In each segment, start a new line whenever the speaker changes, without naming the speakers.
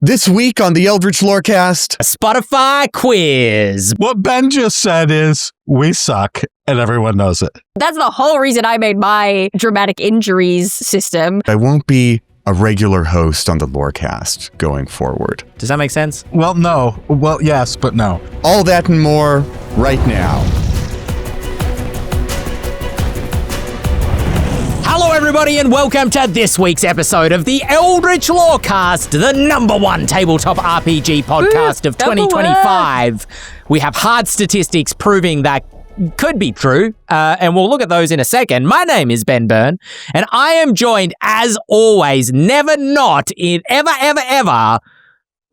This week on the Eldritch Lorecast,
a Spotify quiz.
What Ben just said is, we suck, and everyone knows it.
That's the whole reason I made my dramatic injuries system.
I won't be a regular host on the Lorecast going forward.
Does that make sense?
Well, no. Well, yes, but no.
All that and more right now.
Hello, everybody, and welcome to this week's episode of the Eldritch Lorecast, the #1 tabletop RPG podcast of 2025. We have hard statistics proving that could be true, and we'll look at those in a second. My name is Ben Byrne, and I am joined, as always, never not in ever,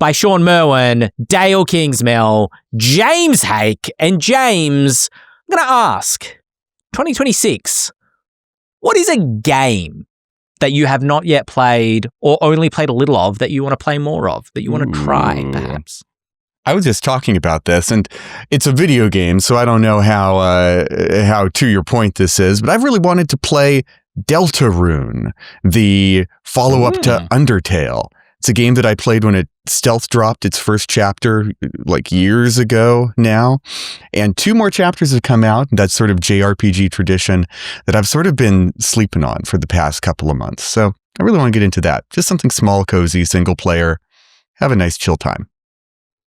by Shawn Merwin, Dael Kingsmill, James Hake, and James, I'm going to ask, 2026, what is a game that you have not yet played or only played a little of that you want to play more of, that you want to try, perhaps?
I was just talking about this, and it's a video game, so I don't know how to your point this is, but I've really wanted to play Deltarune, the follow-up to Undertale. It's a game that I played when it stealth dropped its first chapter like years ago now. And 2 more chapters have come out. That sort of JRPG tradition that I've sort of been sleeping on for the past couple of months. So I really want to get into that. Just something small, cozy, single player. Have a nice chill time.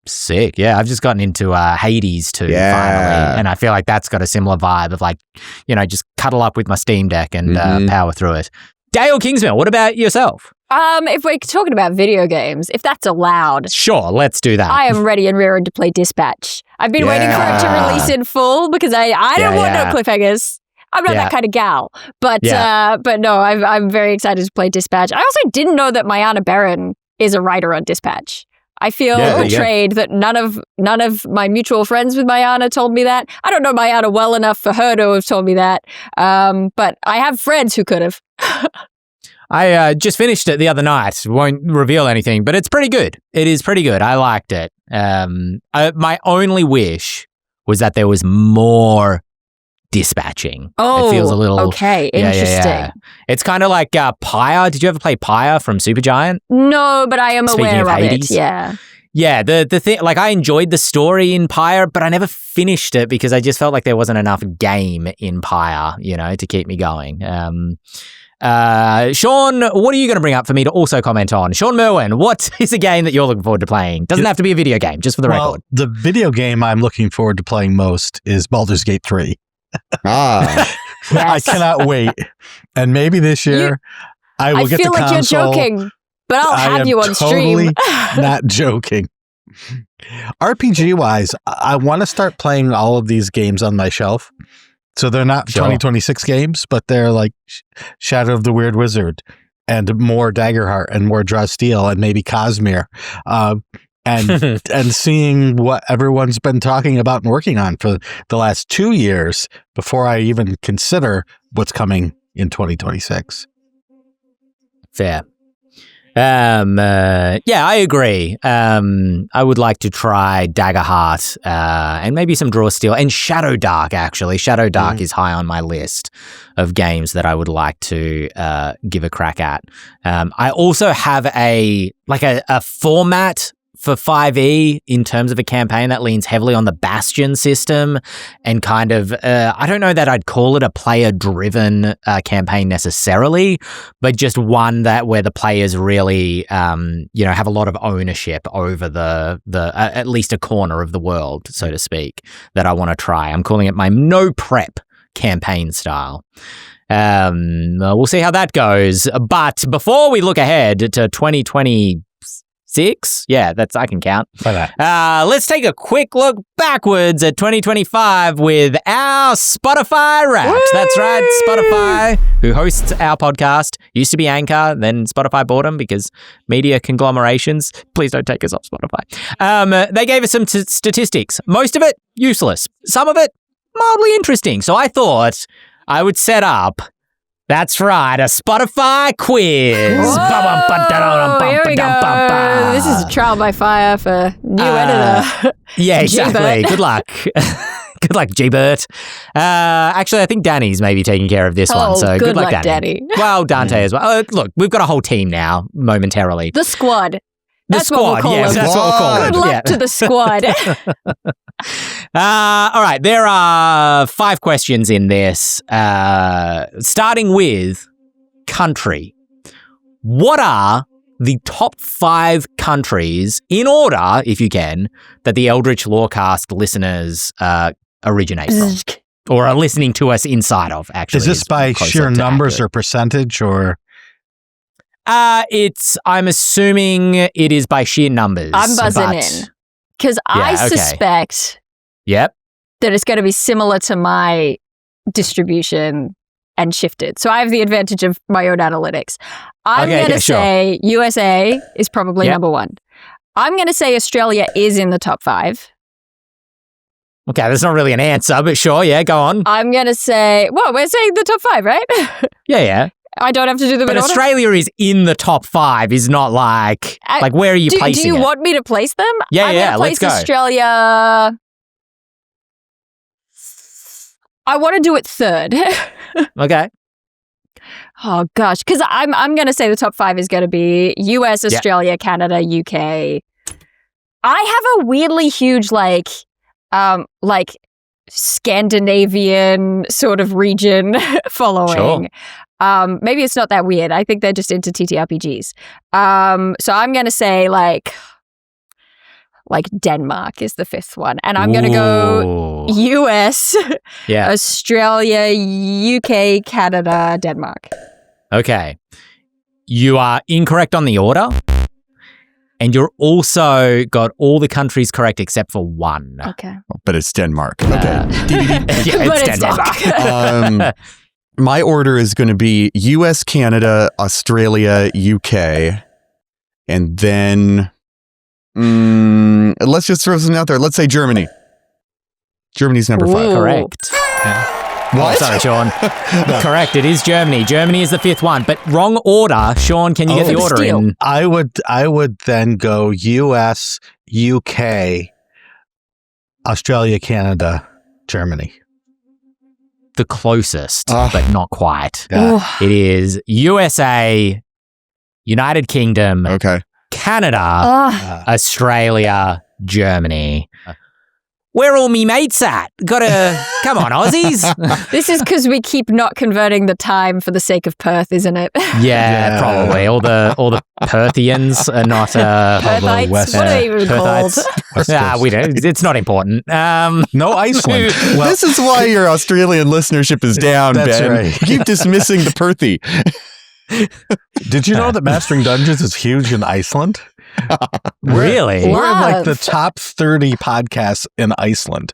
Sick. Yeah, I've just gotten into Hades too, finally. And I feel like that's got a similar vibe of like, just cuddle up with my Steam Deck and power through it. Dael Kingsmill, what about yourself?
If we're talking about video games, if that's allowed.
Sure, let's do that.
I am ready and raring to play Dispatch. I've been waiting for it to release in full because I don't want no cliffhangers. I'm not that kind of gal. But no, I'm very excited to play Dispatch. I also didn't know that Mayana Baron is a writer on Dispatch. I feel betrayed that none of my mutual friends with Mayana told me that. I don't know Mayana well enough for her to have told me that. But I have friends who could have.
I just finished it the other night. Won't reveal anything, but it's pretty good. It is pretty good. I liked it. My only wish was that there was more dispatching.
Oh,
it feels a little
okay. Interesting.
Yeah. It's kind of like Pyre. Did you ever play Pyre from Supergiant?
No, but I am
Speaking
aware of
Hades,
it. Yeah.
Yeah, the thing, like I enjoyed the story in Pyre, but I never finished it because I just felt like there wasn't enough game in Pyre, to keep me going. Shawn, what are you going to bring up for me to also comment on? Shawn Merwin, what is a game that you're looking forward to playing? Doesn't have to be a video game, just for the record.
The video game I'm looking forward to playing most is Baldur's Gate 3.
Yes.
I cannot wait. And maybe this year I will get the console. I feel like you're joking,
but I'll have you on stream.
Not joking. RPG-wise, I want to start playing all of these games on my shelf. So they're not 2026 games, but they're like Shadow of the Weird Wizard and more Daggerheart and more Draw Steel and maybe Cosmere. And seeing what everyone's been talking about and working on for the last 2 years before I even consider what's coming in 2026.
Fair. I agree. I would like to try Daggerheart, and maybe some Draw Steel and Shadow Dark, actually. Shadow Dark is high on my list of games that I would like to give a crack at. I also have a format for 5e in terms of a campaign that leans heavily on the Bastion system and kind of, I don't know that I'd call it a player-driven campaign necessarily, but just one where the players really, have a lot of ownership over the at least a corner of the world, so to speak, that I want to try. I'm calling it my no prep campaign style. We'll see how that goes. But before we look ahead to 2026, I can count. Let's take a quick look backwards at 2025 with our Spotify Wrapped. Woo! That's right, Spotify, who hosts our podcast, used to be Anchor, then Spotify bought them because media conglomerations. Please don't take us off Spotify. They gave us some statistics. Most of it, useless. Some of it, mildly interesting. So I thought I would set up, that's right, a Spotify quiz.
Here we go. This is a trial by fire for new editor.
Yeah, exactly. Good luck. Good luck, G-Bert. Actually, I think Danny's maybe taking care of this one. So good luck, Danny. Well, Dante as well. Look, we've got a whole team now, momentarily.
The squad. That's what we'll call them.
That's what we'll call them.
Good luck to the squad.
All right, there are 5 questions in this, starting with country. What are the top 5 countries, in order, if you can, that the Eldritch Lorecast listeners originate from? Or are listening to us inside of, actually.
Is this by sheer numbers or percentage, or?
I'm assuming it is by sheer numbers.
I'm buzzing in. Because I suspect that it's going to be similar to my distribution and shifted. So I have the advantage of my own analytics. I'm going to say USA is probably number 1. I'm going to say Australia is in the top 5.
Okay, that's not really an answer, but sure, go on.
I'm going to say, we're saying the top 5, right?
Yeah.
I don't have to do them in order?
But Australia is in the top 5, is not like where are you placing it?
Do you want me to place them?
Yeah, let's go.
Australia. I want to do it 3rd.
Okay.
Oh gosh, because I'm going to say the top 5 is going to be US, Australia, Canada, UK. I have a weirdly huge like Scandinavian sort of region following. Sure. Maybe it's not that weird. I think they're just into TTRPGs. So I'm going to say like Denmark is the 5th one. And I'm going to go US, Australia, UK, Canada, Denmark.
Okay. You are incorrect on the order. And you're also got all the countries correct except for 1.
Okay.
But it's Denmark. Okay.
It's Denmark.
My order is going to be US, Canada, Australia, UK, and then let's just throw something out there. Let's say Germany. Germany's number 5.
Correct.
What?
Oh, sorry, Shawn. Correct. It is Germany. Germany is the 5th one, but wrong order. Shawn, can you get the order in?
I would then go US, UK, Australia, Canada, Germany.
The closest, but not quite.
Yeah.
It is USA, United Kingdom, Canada, Australia, Germany. Where all me mates at? Gotta, come on, Aussies.
This is because we keep not converting the time for the sake of Perth, isn't it?
Yeah, probably. All the Perthians are not...
Perthites? What are they even called?
We don't. It's not important.
No Iceland.
Well, this is why your Australian listenership is down,
that's
Ben.
Right.
You keep dismissing the Perthy.
Did you know that Mastering Dungeons is huge in Iceland?
Really?
We're in like the top 30 podcasts in Iceland.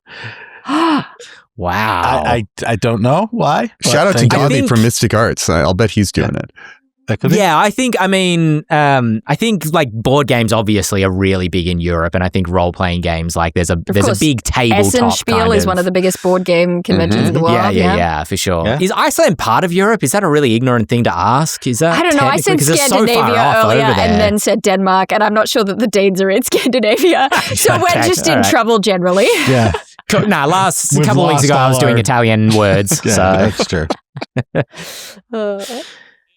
Wow.
I don't know why.
Shout out to Gavi from Mystic Arts. I'll bet he's doing it.
Yeah, I think like board games obviously are really big in Europe, and I think role-playing games, like there's a big tabletop
Essenspiel is one of the biggest board game conventions in the world.
Yeah, for sure.
Yeah.
Is Iceland part of Europe? Is that a really ignorant thing to ask? Is that?
I don't know. I said Scandinavia earlier and then said Denmark, and I'm not sure that the Danes are in Scandinavia. So we're just in trouble generally.
Yeah.
Last couple of weeks ago I was doing Italian words.
Yeah,
so
that's true.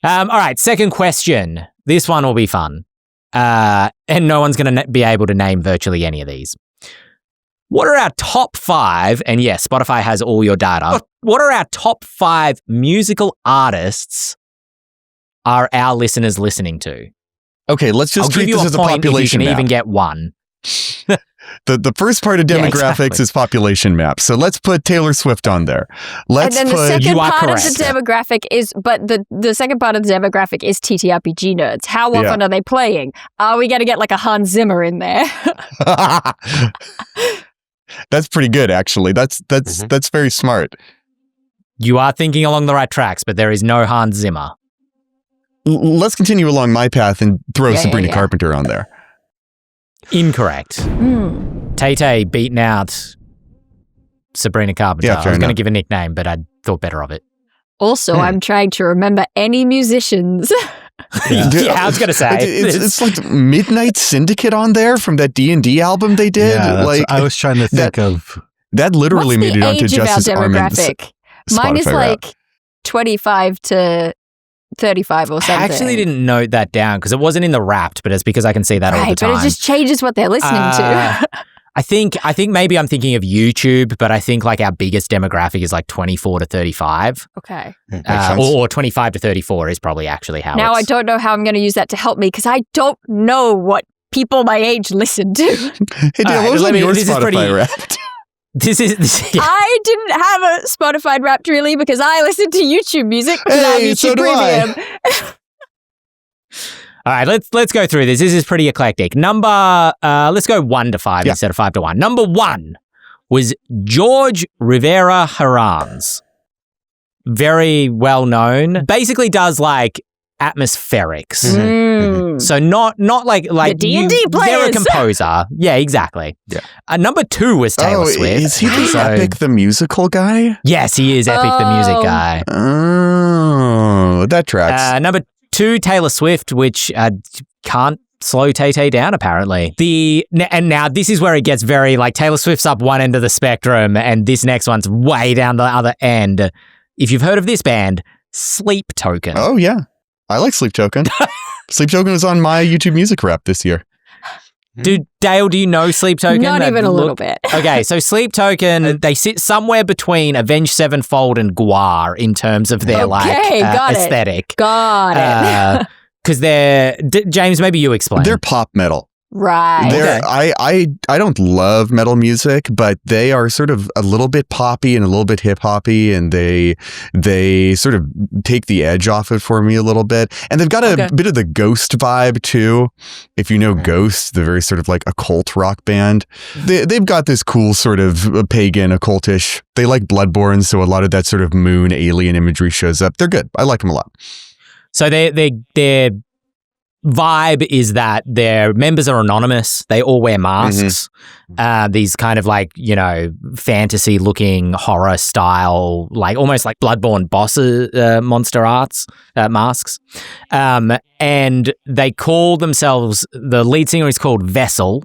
All right, second question. This one will be fun. And no one's going to be able to name virtually any of these. What are our top 5, and yes, Spotify has all your data. What are our top 5 musical artists are our listeners listening to?
Okay, let's just treat this as a population
map. You can even
get
1.
The first part of demographics is population map. So let's put Taylor Swift on there.
And then the second part of the demographic is, but the second part of the demographic is TTRPG nerds. How often are they playing? Are we going to get like a Hans Zimmer in there?
That's pretty good, actually. That's very smart.
You are thinking along the right tracks, but there is no Hans Zimmer.
Let's continue along my path and throw Sabrina Carpenter on there.
Incorrect. Tay-Tay beaten out Sabrina Carpenter. I was going to give a nickname, but I thought better of it.
Also, I'm trying to remember any musicians.
I was going to say.
It's like Midnight Syndicate on there from that D&D album they did.
Yeah, I was trying to think of...
That literally made it onto Justice Armin's
Mine is like 25 to 35 or something.
I actually didn't note that down because it wasn't in the Wrapped, but it's because I can see that all the time.
But it just changes what they're listening to.
I think maybe I'm thinking of YouTube, but I think like our biggest demographic is like 24 to 35.
Okay.
Or 25 to 34 is probably actually how
Now I don't know how I'm going to use that to help me because I don't know what people my age listen to.
Hey, Dael, what was on your Spotify Wrapped?
Yeah.
I didn't have a Spotify Wrapped really because I listen to YouTube music because I have YouTube Premium.
All right, let's go through this. This is pretty eclectic. Let's go 1 to 5 instead of 5 to 1. Number 1 was George Rivera Harans. Very well known. Basically does like atmospherics. So not like
the D&D players.
They're a composer. Yeah, exactly. Yeah. Number 2 was Taylor Swift.
Is he the Epic the musical guy?
Yes, he is Epic the music guy.
Oh, that tracks.
Number 2, Taylor Swift, which can't slow Tay-Tay down, apparently. And now this is where it gets very, like, Taylor Swift's up one end of the spectrum, and this next one's way down the other end. If you've heard of this band, Sleep Token.
Oh, yeah. I like Sleep Token. Sleep Token was on my YouTube Music Wrap this year.
Dude, Dael, do you know Sleep Token?
Not even a little bit.
Okay, so Sleep Token, they sit somewhere between Avenged Sevenfold and Guar in terms of their aesthetic.
Got it.
Because James, maybe you explain.
They're pop metal.
Right.
I don't love metal music, but they are sort of a little bit poppy and a little bit hip hoppy, and they sort of take the edge off it for me a little bit. And they've got a bit of the Ghost vibe too. If you know Ghost, the very sort of like occult rock band, they've got this cool sort of pagan occultish. They like Bloodborne, so a lot of that sort of moon alien imagery shows up. They're good. I like them a lot.
So they're vibe is that their members are anonymous. They all wear masks. These kind of like, fantasy looking horror style, like almost like Bloodborne boss monster arts masks. And they call themselves, the lead singer is called Vessel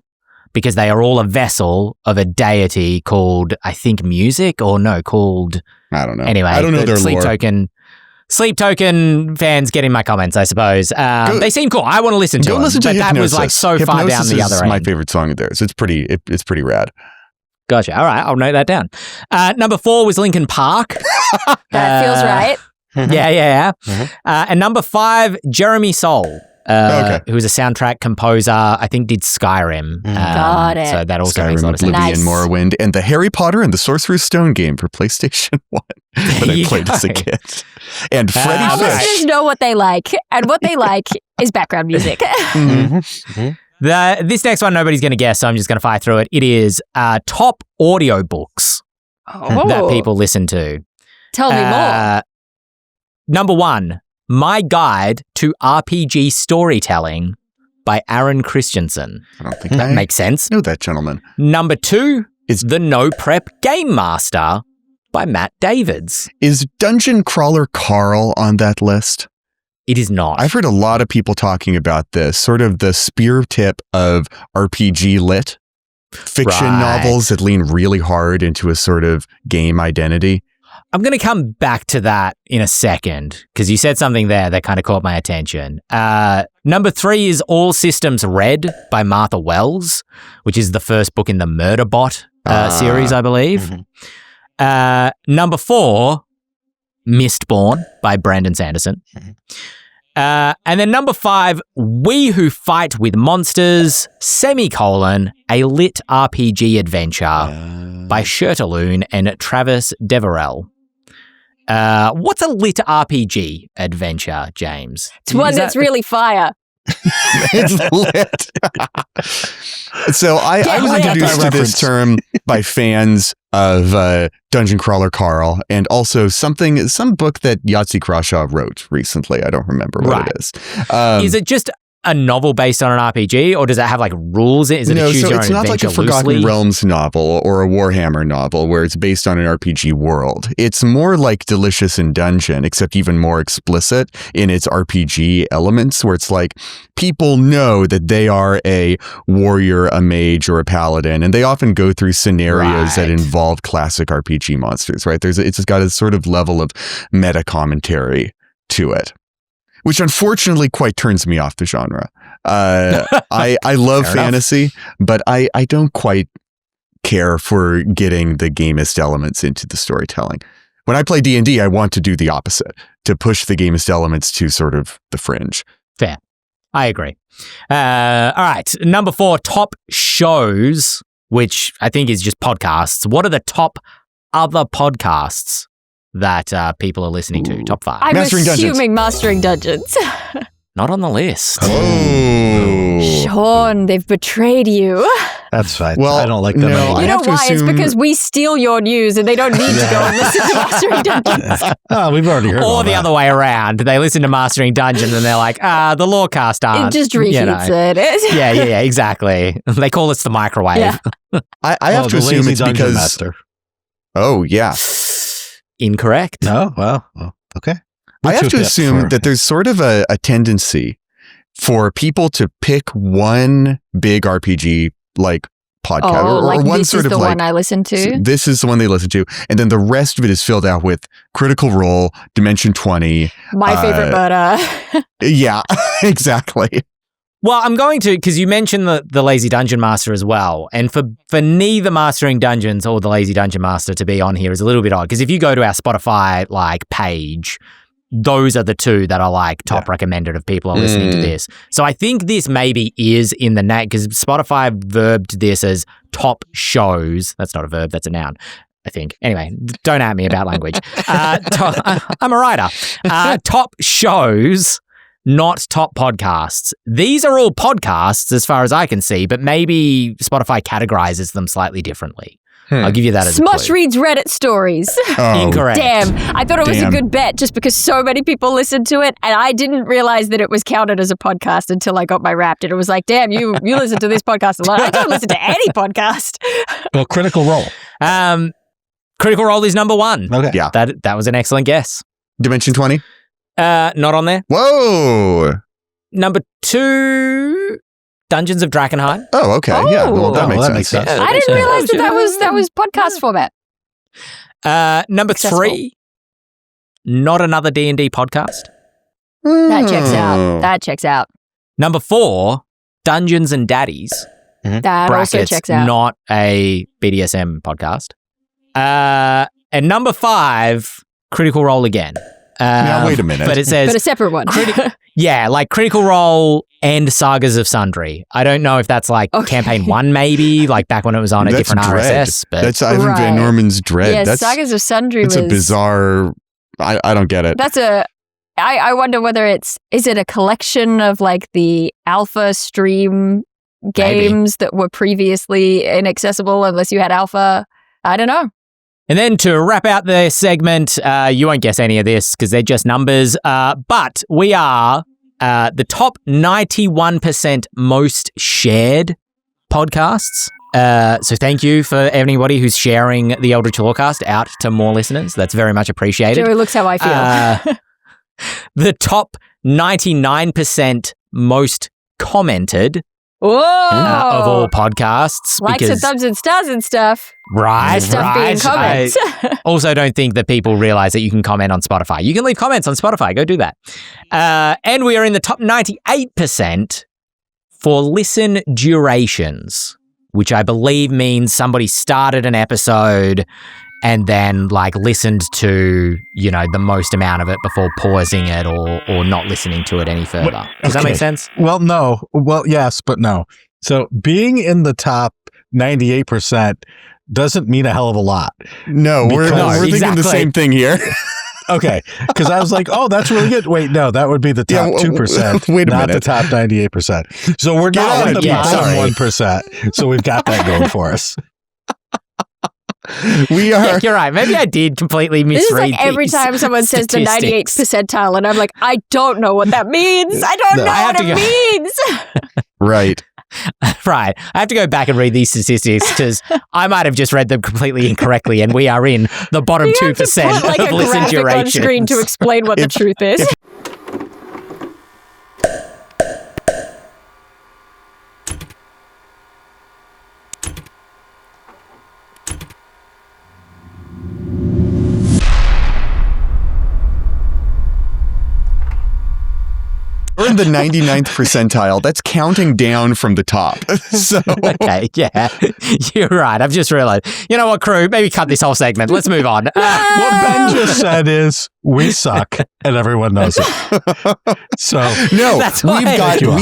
because they are all a vessel of a deity called, I think, music or no, called...
I don't know.
Anyway,
I don't know their
Sleep
lore.
Token... Sleep Token fans get in my comments, I suppose. They seem cool. I want to listen to them.
Listen to
but
Hypnosis.
That was like so far down the other end.
Hypnosis is my favorite song of theirs. It's pretty rad.
Gotcha. All right, I'll note that down. Number 4 was Linkin Park.
That feels right.
Yeah. And number 5, Jeremy Soule. Who's a soundtrack composer, I think did Skyrim.
Got it.
So that also
Skyrim,
makes a lot of sense.
Oblivion, Morrowind, and the Harry Potter and the Sorcerer's Stone game for PlayStation 1 that I played as a kid. And Freddy
Our
Fish.
listeners know what they like, and what they like is background music.
This next one nobody's going to guess, so I'm just going to fire through it. It is top audiobooks that people listen to.
Tell me more.
Number 1, My Guide to RPG Storytelling by Aaron Christensen.
I don't think
that makes sense.
Know that gentleman.
Number 2 is The No Prep Game Master by Matt Davids.
Is Dungeon Crawler Carl on that list?
It is not.
I've heard a lot of people talking about this, sort of the spear tip of RPG lit fiction novels that lean really hard into a sort of game identity.
I'm going to come back to that in a second because you said something there that kind of caught my attention. Number 3 is All Systems Red by Martha Wells, which is the first book in the Murderbot series, I believe. Number 4, Mistborn by Brandon Sanderson. And then number 5, We Who Fight with Monsters, a lit RPG adventure by Shirtaloon and Travis Deverell. What's a lit RPG adventure, James?
It's one that's really fire.
It's lit. So I was introduced to this term by fans of Dungeon Crawler Carl, and also some book that Yahtzee Crawshaw wrote recently. I don't remember what it is.
Is it just a novel based on an RPG, or does it have like rules? Is it
no,
a choose
so
your
it's
own
not like a
adventure
Forgotten
loosely?
Realms novel or a Warhammer novel where it's based on an RPG world. It's more like Delicious in Dungeon, except even more explicit in its RPG elements, where it's like people know that they are a warrior, a mage, or a paladin, and they often go through scenarios that involve classic RPG monsters, right? It's got a sort of level of meta commentary to it. which unfortunately quite turns me off the genre. I love fantasy, but I don't quite care for getting the gamist elements into the storytelling. When I play D&D, I want to do the opposite, to push the gamist elements to sort of the fringe.
Fair. I agree. All right. Number 4, top shows, which I think is just podcasts. What are the top other podcasts that people are listening to? Top 5.
I'm
Mastering
assuming Mastering Dungeons.
Not on the list.
Oh.
Shawn, they've betrayed you.
That's fine.
Well,
I don't like them
no,
anyway.
You know
have to
why? It's
assume-
because we steal your news and they don't need to go and listen to Mastering Dungeons.
Oh, we've already heard
Or
all
the
that.
other way around. They listen to Mastering Dungeons and they're like, the Lorecast aren't.
It just reheats it.
Yeah, exactly. They call us the microwave.
Yeah.
I have to
the
assume
lazy
it's
dungeon
because...
master.
Oh, yeah.
Incorrect.
No? Well, okay.
I have
Too
to
hip
assume
for-
that there's sort of a tendency for people to pick one big RPG like podcast
Oh,
or
like
one
this
sort
is
of
the
like
one I listen to.
this is the one they listen to, and then the rest of it is filled out with Critical Role, Dimension 20.
My favorite murder.
Yeah, exactly.
Well, I'm going to, because you mentioned the Lazy Dungeon Master as well. And for neither Mastering Dungeons or the Lazy Dungeon Master to be on here is a little bit odd. Because if you go to our Spotify page, those are the two that are top recommended if people are listening to this. So I think this maybe is in the name, because Spotify verbed this as top shows. That's not a verb, that's a noun, I think. Anyway, don't at me about language. I'm a writer. Top shows, not top podcasts. These are all podcasts as far as I can see, but maybe Spotify categorizes them slightly differently. I'll give you that as a
Smush
clue.
reads Reddit stories.
Oh,
Incorrect.
Damn. I thought it was a
Damn.
good bet just because so many people listened to it, and I didn't realize that it was counted as a podcast until I got my Wrapped. And it was like, damn, you listen to this podcast a lot. I don't listen to any podcast.
Well, Critical Role.
Critical Role is number 1.
Okay.
Yeah.
That was an excellent guess.
Dimension 20.
Not on there.
Whoa.
Number 2, Dungeons of Drakkenheim.
Oh, okay. Yeah. Well, that
Oh,
makes
that
sense.
makes sense.
I didn't realize that was podcast format.
Number
Accessible.
3, not another D&D podcast.
That checks
Oh.
out. That checks out.
Number 4, Dungeons and Daddies.
That also
Brackets,
checks out.
not a BDSM podcast. And number 5, Critical Role again.
Now, wait a minute.
But it says,
But a separate one.
Critical Role and Sagas of Sundry. I don't know if that's campaign 1 maybe, back when it was on a
That's
different
Dread.
RSS. But
That's Ivan
Right.
Van Norman's Dread.
Yeah,
That's
Sagas of Sundry was
a bizarre... I don't get it.
That's I wonder whether is it a collection of the alpha stream games that were previously inaccessible unless you had alpha? I don't know.
And then to wrap out the segment, you won't guess any of this because they're just numbers, but we are the top 91% most shared podcasts. So thank you for anybody who's sharing the Eldritch Lorecast out to more listeners. That's very much appreciated.
Joey looks how I feel.
The top 99% most commented
Whoa!
of all podcasts.
Likes and thumbs and stars and stuff.
Right,
Stuff being comments.
I also don't think that people realize that you can comment on Spotify. You can leave comments on Spotify. Go do that. And we are in the top 98% for listen durations, which I believe means somebody started an episode and then listened to, the most amount of it before pausing it or not listening to it any further. Does that make sense?
Well, no. Well, yes, but no. So being in the top 98% doesn't mean a hell of a lot.
No, we're thinking
exactly.
the same thing here.
Okay. Because I was like, oh, that's really good. Wait, no, that would be the top 2%.
Wait a
not
minute.
the top 98%. So we're not
on
in
it.
the
Yeah,
bottom
sorry.
1%. So we've got that going for us.
We are...
Yeah, you're right. Maybe I did completely
This is
misread
every
these
time someone says the 98th
statistics.
percentile, and I'm like, I don't know what that means. I don't
No.
know
I have
what
to
it
go-
means.
Right.
Right. I have to go back and read these statistics because I might have just read them completely incorrectly, and we are in the bottom
You have to
2%
put,
of
a
listen
graphic on screen to
durations.
explain what the truth is.
in the 99th percentile. That's counting down from the top. So
okay, yeah, you're right. I've just realized. You know what, crew? Maybe cut this whole segment. Let's move on.
What Ben just said is we suck, and everyone knows it. So
no, we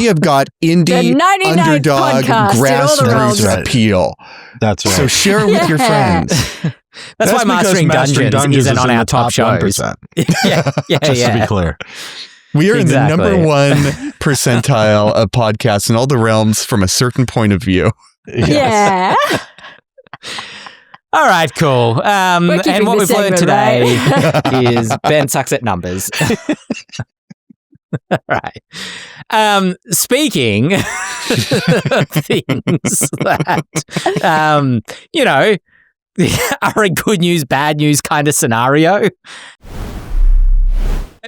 have got indie underdog grassroots appeal.
That's right.
So share it with your friends.
That's why Mastering Dungeons isn't on our top shows.
1%.
Just
to be clear.
We are in the number 1 percentile of podcasts in all the realms from a certain point of view.
Yeah.
All right, cool. And what we've learned today is Ben sucks at numbers. All right. Speaking of things that, are a good news, bad news kind of scenario.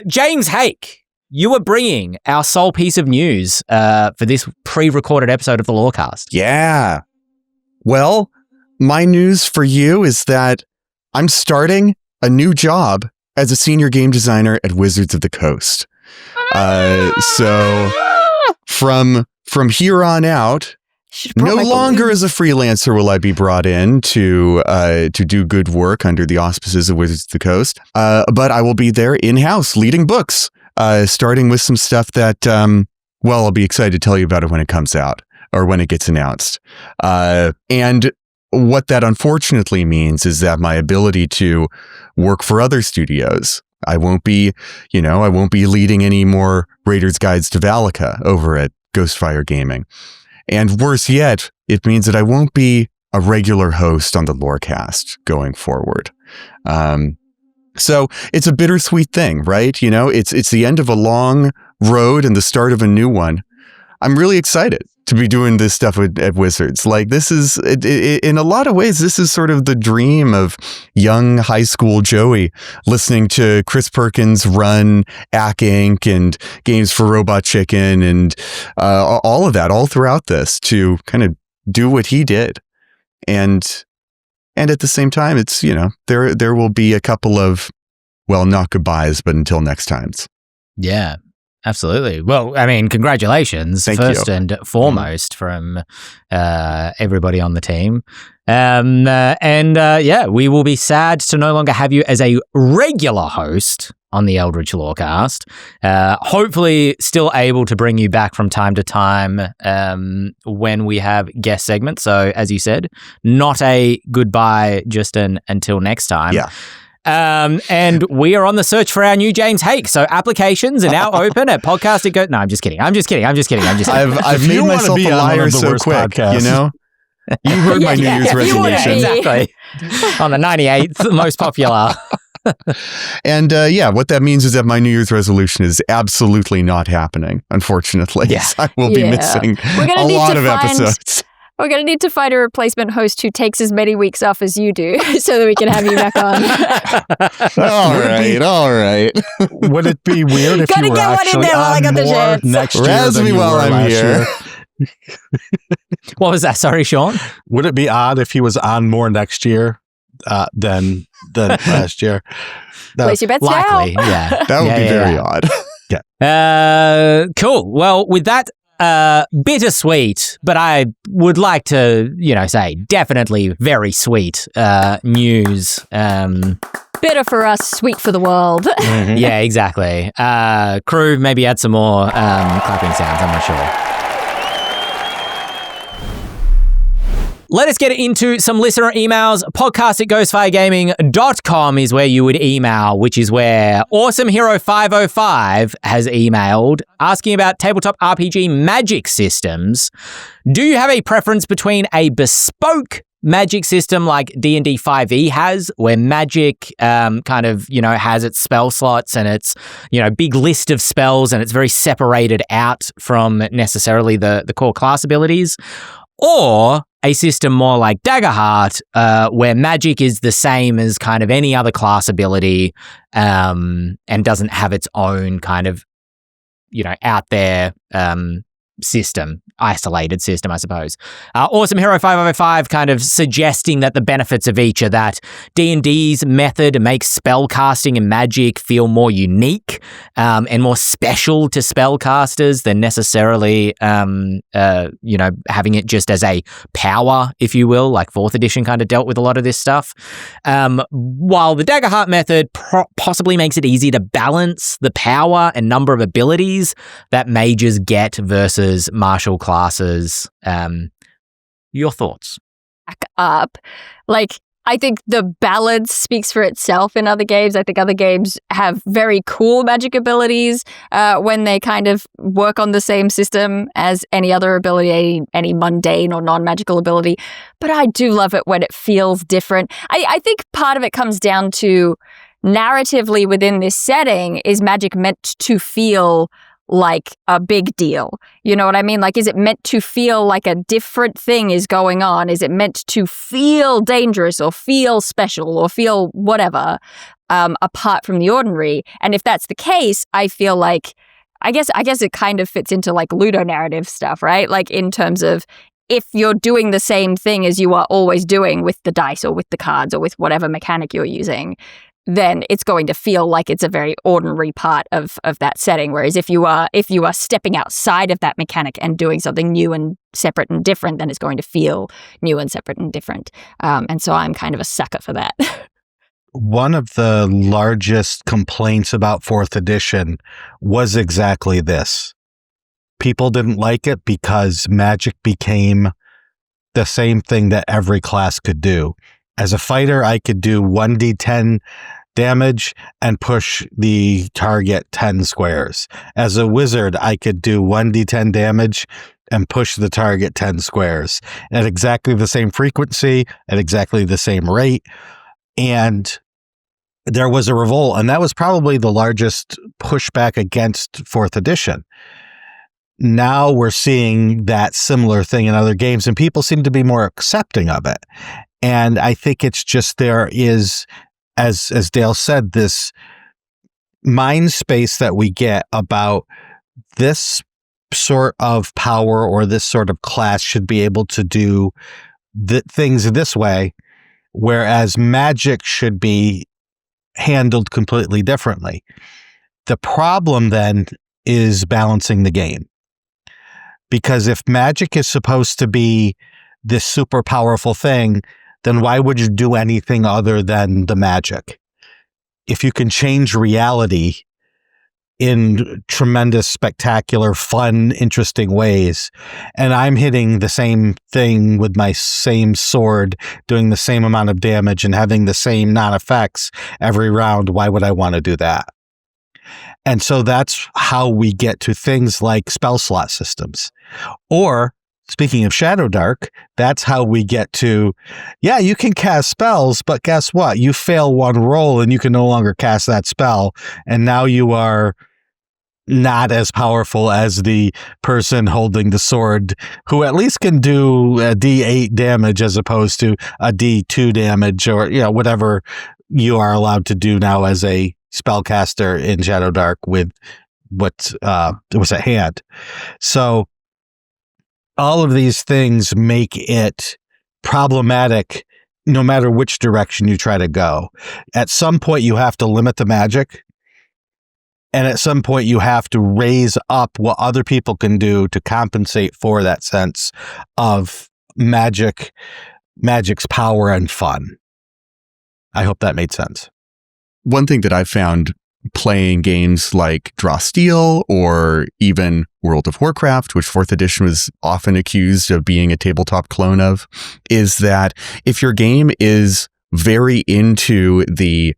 James Hake, you are bringing our sole piece of news for this pre-recorded episode of the Lorecast.
Yeah. Well, my news for you is that I'm starting a new job as a senior game designer at Wizards of the Coast. So from here on out, no longer as a freelancer will I be brought in to do good work under the auspices of Wizards of the Coast. But I will be there in-house leading books, starting with some stuff that, I'll be excited to tell you about it when it comes out or when it gets announced. And what that unfortunately means is that my ability to work for other studios, I won't be leading any more Raiders Guides to Valaka over at Ghostfire Gaming. And worse yet, it means that I won't be a regular host on the Lorecast going forward. So it's a bittersweet thing, right? It's the end of a long road and the start of a new one. I'm really excited to be doing this stuff at Wizards. Like, this is, in a lot of ways, this is sort of the dream of young high school Joey, listening to Chris Perkins run Ack Inc. and Games for Robot Chicken and all of that, all throughout this, to kind of do what he did. And at the same time, it's, there will be a couple of, not goodbyes, but until next times.
Yeah. Absolutely. Well, I mean, congratulations, first and foremost, from everybody on the team. We will be sad to no longer have you as a regular host on the Eldritch Lorecast. Hopefully still able to bring you back from time to time when we have guest segments. So, as you said, not a goodbye, just until next time.
Yeah.
And we are on the search for our new James Hake. So applications are now open at podcast. No, I'm just kidding.
I've made myself a liar so quick, podcast. You heard my New Year's resolution.
Exactly. On the 98th most popular.
And what that means is that my New Year's resolution is absolutely not happening, unfortunately.
Yeah.
I will be missing a lot of episodes.
We're going to need to find a replacement host who takes as many weeks off as you do so that we can have you back on.
All right.
Would it be weird if you were actually on more next year than you were last year?
What was that? Sorry, Shawn?
Would it be odd if he was on more next year than last year?
Place your bets
likely,
now.
Yeah.
That would be very odd.
Yeah. Cool. Well, with that bittersweet, but I would like to, say definitely very sweet news.
Bitter for us, sweet for the world.
Mm-hmm. Yeah, exactly. Crew, maybe add some more clapping sounds. I'm not sure. Let us get into some listener emails. podcast@ghostfiregaming.com is where you would email, which is where Awesome Hero 505 has emailed asking about tabletop RPG magic systems. Do you have a preference between a bespoke magic system like D&D 5e has, where magic has its spell slots and its, big list of spells and it's very separated out from necessarily the core class abilities? Or a system more like Daggerheart, where magic is the same as kind of any other class ability, and doesn't have its own kind of, out there, system, isolated system, I suppose. Awesome Hero 505 kind of suggesting that the benefits of each are that D&D's method makes spellcasting and magic feel more unique and more special to spellcasters than necessarily, having it just as a power, if you will, like 4th edition kind of dealt with a lot of this stuff. While the Daggerheart method possibly makes it easy to balance the power and number of abilities that mages get versus martial classes. Your thoughts?
Back up. I think the balance speaks for itself in other games. I think other games have very cool magic abilities when they kind of work on the same system as any other ability, any mundane or non-magical ability. But I do love it when it feels different. I think part of it comes down to narratively within this setting, is magic meant to feel like a big deal? You know what I mean? Is it meant to feel like a different thing is going on? Is it meant to feel dangerous or feel special or feel whatever apart from the ordinary? And if that's the case, I feel like, I guess it kind of fits into ludonarrative stuff, right? In terms of if you're doing the same thing as you are always doing with the dice or with the cards or with whatever mechanic you're using, then it's going to feel like it's a very ordinary part of that setting. Whereas if you are stepping outside of that mechanic and doing something new and separate and different, then it's going to feel new and separate and different. And so I'm kind of a sucker for that.
One of the largest complaints about 4th edition was exactly this. People didn't like it because magic became the same thing that every class could do. As a fighter, I could do 1d10 damage and push the target 10 squares. As a wizard, I could do 1d10 damage and push the target 10 squares at exactly the same frequency, at exactly the same rate. And there was a revolt, and that was probably the largest pushback against 4th edition. Now we're seeing that similar thing in other games, and people seem to be more accepting of it. And I think it's just there is, as Dael said, this mind space that we get about this sort of power or this sort of class should be able to do things this way, whereas magic should be handled completely differently. The problem then is balancing the game. Because if magic is supposed to be this super powerful thing, then why would you do anything other than the magic? If you can change reality in tremendous, spectacular, fun, interesting ways, and I'm hitting the same thing with my same sword, doing the same amount of damage and having the same non-effects every round, why would I want to do that? And so that's how we get to things like spell slot systems. Or, speaking of Shadowdark, that's how we get to, you can cast spells, but guess what? You fail one roll and you can no longer cast that spell. And now you are not as powerful as the person holding the sword, who at least can do a D8 damage as opposed to a D2 damage, or whatever you are allowed to do now as a spellcaster in Shadowdark with what was at hand. So all of these things make it problematic no matter which direction you try to go. At some point, you have to limit the magic. And at some point, you have to raise up what other people can do to compensate for that sense of magic's power and fun. I hope that made sense.
One thing that I've found playing games like Draw Steel or even World of Warcraft, which 4th edition was often accused of being a tabletop clone of, is that if your game is very into the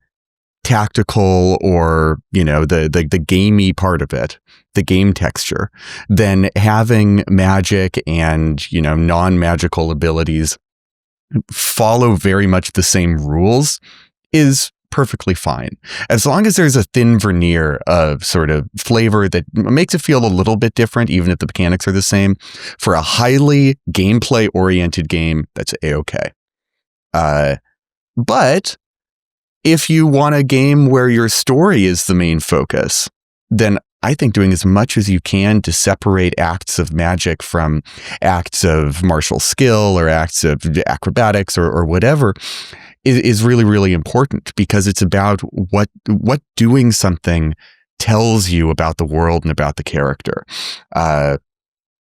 tactical or, the gamey part of it, the game texture, then having magic and, non-magical abilities follow very much the same rules is perfectly fine. As long as there's a thin veneer of sort of flavor that makes it feel a little bit different, even if the mechanics are the same. For a highly gameplay-oriented game, that's A-okay. But if you want a game where your story is the main focus, then I think doing as much as you can to separate acts of magic from acts of martial skill or acts of acrobatics or whatever is really, really important, because it's about what doing something tells you about the world and about the character.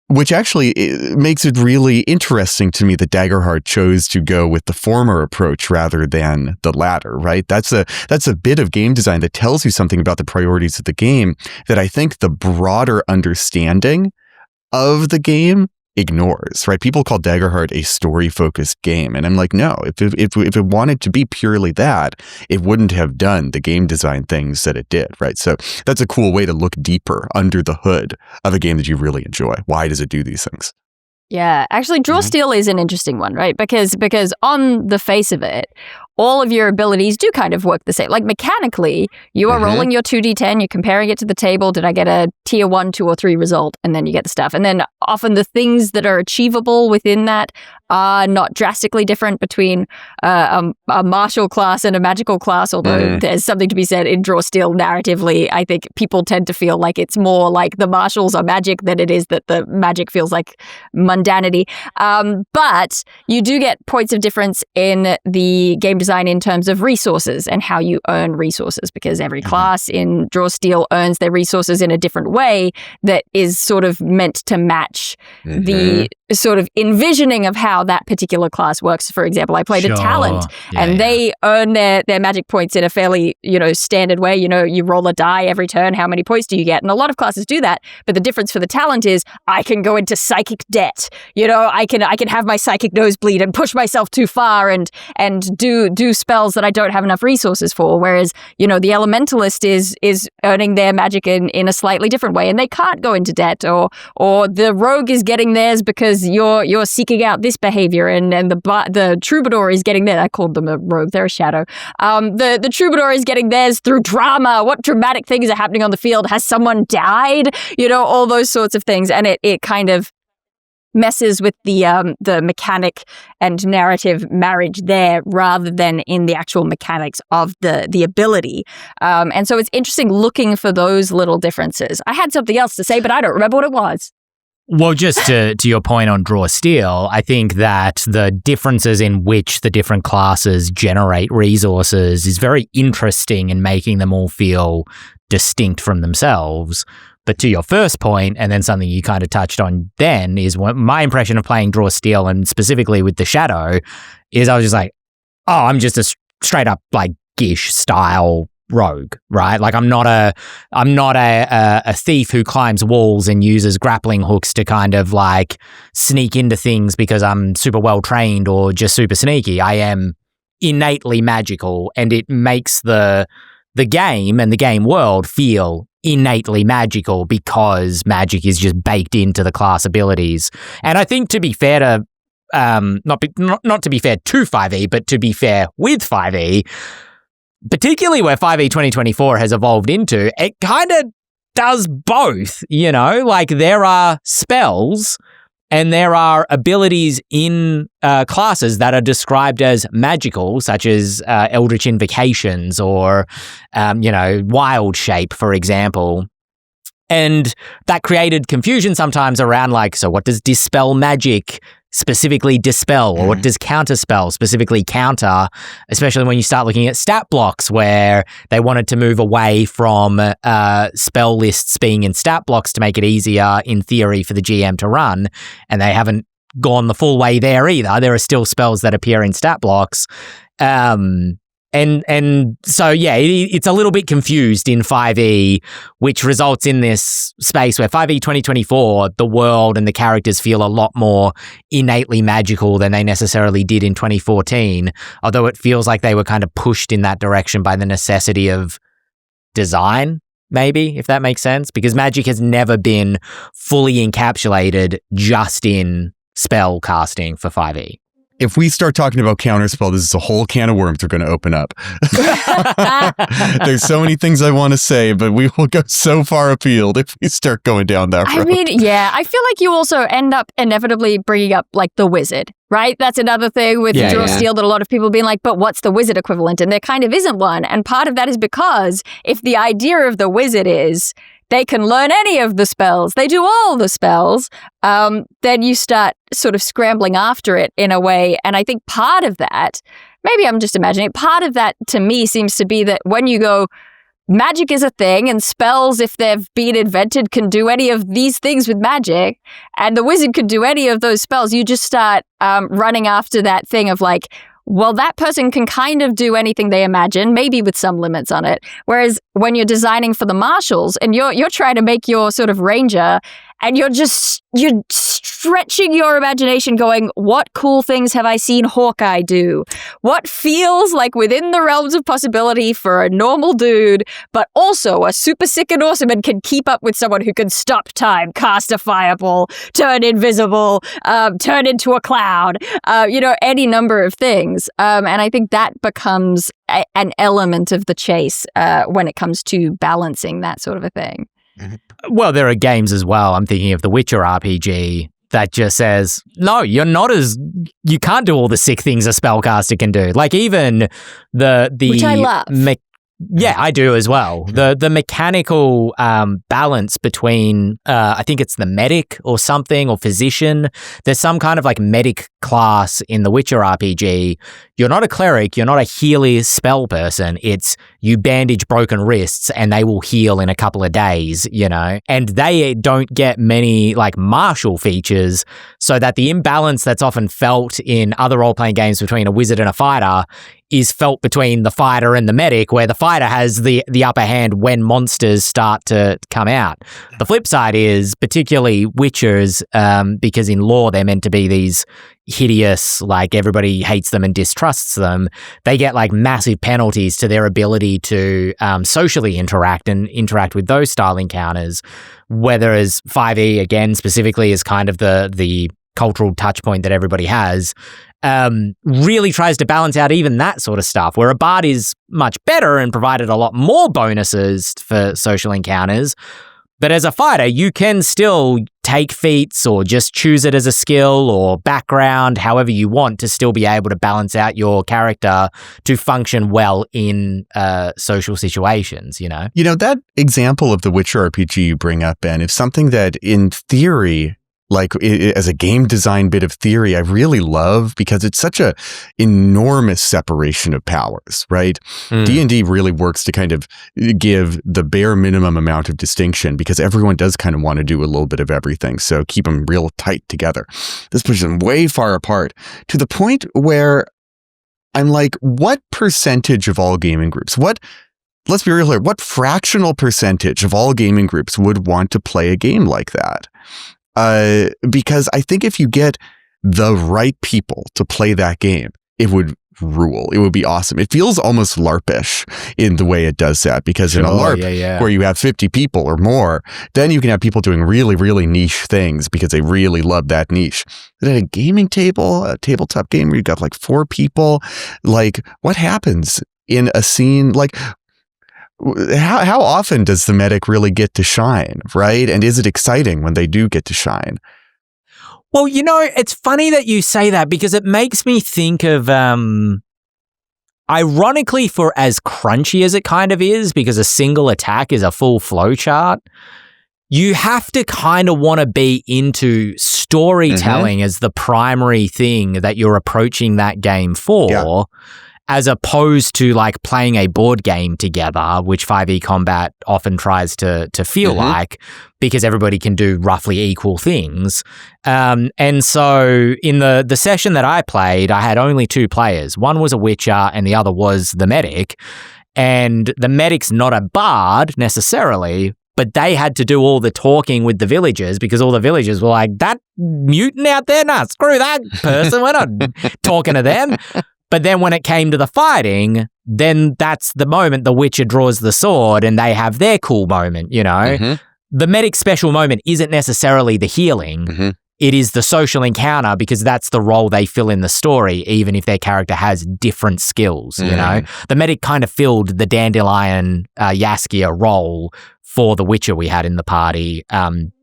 Which actually makes it really interesting to me that Daggerheart chose to go with the former approach rather than the latter, right? That's a bit of game design that tells you something about the priorities of the game that I think the broader understanding of the game ignores, right? People call Daggerheart a story-focused game, and I'm like, no, if it wanted to be purely that, it wouldn't have done the game design things that it did, right? So that's a cool way to look deeper under the hood of a game that you really enjoy. Why does it do these things?
Yeah, actually, Draw Steel is an interesting one, right? Because on the face of it, all of your abilities do kind of work the same. Like mechanically, you are rolling your 2d10, you're comparing it to the table. Did I get a tier 1, 2, or 3 result? And then you get the stuff. And then often the things that are achievable within that are not drastically different between a martial class and a magical class, although there's something to be said in Draw Steel narratively. I think people tend to feel like it's more like the martials are magic than it is that the magic feels like mundanity. But you do get points of difference in the game design in terms of resources and how you earn resources, because every class in Draw Steel earns their resources in a different way that is sort of meant to match the sort of envisioning of how that particular class works. For example, I played a talent and they earn their magic points in a fairly, standard way. You roll a die every turn. How many points do you get? And a lot of classes do that. But the difference for the talent is I can go into psychic debt. I can have my psychic nosebleed and push myself too far and do spells that I don't have enough resources for. Whereas, the elementalist is earning their magic in a slightly different way, and they can't go into debt, or the rogue is getting theirs because you're seeking out this behavior, and the troubadour is getting theirs. I called them a rogue, they're a shadow. The troubadour is getting theirs through drama. What dramatic things are happening on the field? Has someone died? All those sorts of things, and it kind of messes with the mechanic and narrative marriage there rather than in the actual mechanics of the ability. And so it's interesting looking for those little differences. I had something else to say, but I don't remember what it was.
Well, just to your point on Draw Steel, I think that the differences in which the different classes generate resources is very interesting in making them all feel distinct from themselves. But to your first point, and then something you kind of touched on then, is what my impression of playing Draw Steel, and specifically with the Shadow, is I was just like, oh, I'm just a straight up like Gish style rogue, right? Like I'm not a thief who climbs walls and uses grappling hooks to kind of like sneak into things because I'm super well trained or just super sneaky. I am innately magical, and it makes the game and the game world feel innately magical because magic is just baked into the class abilities. And I think, to be fair to not to be fair to 5e, but to be fair with 5e, particularly where 5e 2024 has evolved into, it kind of does both, like there are spells and there are abilities in classes that are described as magical, such as Eldritch Invocations or, Wild Shape, for example. And that created confusion sometimes around like, so what does Dispel Magic specifically dispel, or what does Counterspell specifically counter, especially when you start looking at stat blocks where they wanted to move away from spell lists being in stat blocks to make it easier in theory for the GM to run, and they haven't gone the full way there either. There are still spells that appear in stat blocks. And so, yeah, it's a little bit confused in 5e, which results in this space where 5e 2024, the world and the characters feel a lot more innately magical than they necessarily did in 2014, although it feels like they were kind of pushed in that direction by the necessity of design, maybe, if that makes sense, because magic has never been fully encapsulated just in spell casting for 5e.
If we start talking about Counterspell, this is a whole can of worms we're going to open up. There's so many things I want to say, but we will go so far afield if we start going down that road.
I mean, yeah, I feel like you also end up inevitably bringing up like the wizard, right? That's another thing with Draw Steel that a lot of people have been like, but what's the wizard equivalent? And there kind of isn't one. And part of that is because if the idea of the wizard is they can learn any of the spells, they do all the spells, then you start sort of scrambling after it in a way. And I think part of that, maybe I'm just imagining, part of that to me seems to be that when you go, magic is a thing, and spells, if they've been invented, can do any of these things with magic, and the wizard could do any of those spells. You just start running after that thing of like, well, that person can kind of do anything they imagine, maybe with some limits on it. Whereas when you're designing for the marshals and you're trying to make your sort of ranger, and you're stretching your imagination going, what cool things have I seen Hawkeye do? What feels like within the realms of possibility for a normal dude, but also a super sick and awesome and can keep up with someone who can stop time, cast a fireball, turn invisible, turn into a cloud, any number of things. And I think that becomes an element of the chase when it comes to balancing that sort of a thing.
Well, there are games as well. I'm thinking of the Witcher RPG that just says, no, you can't do all the sick things a spellcaster can do. Like even the
which I love.
Yeah, I do as well. The mechanical balance between, I think it's the medic or something, or physician. There's some kind of like medic class in the Witcher RPG. You're not a cleric. You're not a healer spell person. It's you bandage broken wrists and they will heal in a couple of days, and they don't get many like martial features, so that the imbalance that's often felt in other role-playing games between a wizard and a fighter is felt between the fighter and the medic, where the fighter has the upper hand when monsters start to come out. The flip side is, particularly Witchers, because in lore they're meant to be these hideous, like everybody hates them and distrusts them, they get like massive penalties to their ability to socially interact with those style encounters, whereas 5e, again, specifically is kind of the cultural touch point that everybody has, really tries to balance out even that sort of stuff, where a bard is much better and provided a lot more bonuses for social encounters. But as a fighter, you can still take feats or just choose it as a skill or background, however you want, to still be able to balance out your character to function well in social situations,
That example of the Witcher RPG you bring up, Ben, is something that in theory, like as a game design bit of theory, I really love, because it's such a enormous separation of powers, right? D&D really works to kind of give the bare minimum amount of distinction, because everyone does kind of want to do a little bit of everything. So keep them real tight together. This pushes them way far apart to the point where I'm like, what percentage of all gaming groups, let's be real here, what fractional percentage of all gaming groups would want to play a game like that? Because I think if you get the right people to play that game, it would rule. It would be awesome. It feels almost LARP-ish in the way it does that, because in a LARP where you have 50 people or more, then you can have people doing really, really niche things because they really love that niche. But at a gaming table, a tabletop game where you've got like 4 people, like what happens in a scene? Like, how often does the medic really get to shine, right? And is it exciting when they do get to shine?
Well, it's funny that you say that, because it makes me think of, ironically, for as crunchy as it kind of is, because a single attack is a full flowchart, you have to kind of want to be into storytelling as the primary thing that you're approaching that game for. Yeah. As opposed to like playing a board game together, which 5e combat often tries to feel like, because everybody can do roughly equal things. And so in the session that I played, I had only 2 players. One was a Witcher and the other was the medic. And the medic's not a bard necessarily, but they had to do all the talking with the villagers, because all the villagers were like, that mutant out there? Nah, screw that person. We're not talking to them. But then when it came to the fighting, then that's the moment the Witcher draws the sword and they have their cool moment, The medic's special moment isn't necessarily the healing. It is the social encounter, because that's the role they fill in the story, even if their character has different skills, The medic kind of filled the Dandelion Yaskia role for the Witcher we had in the party,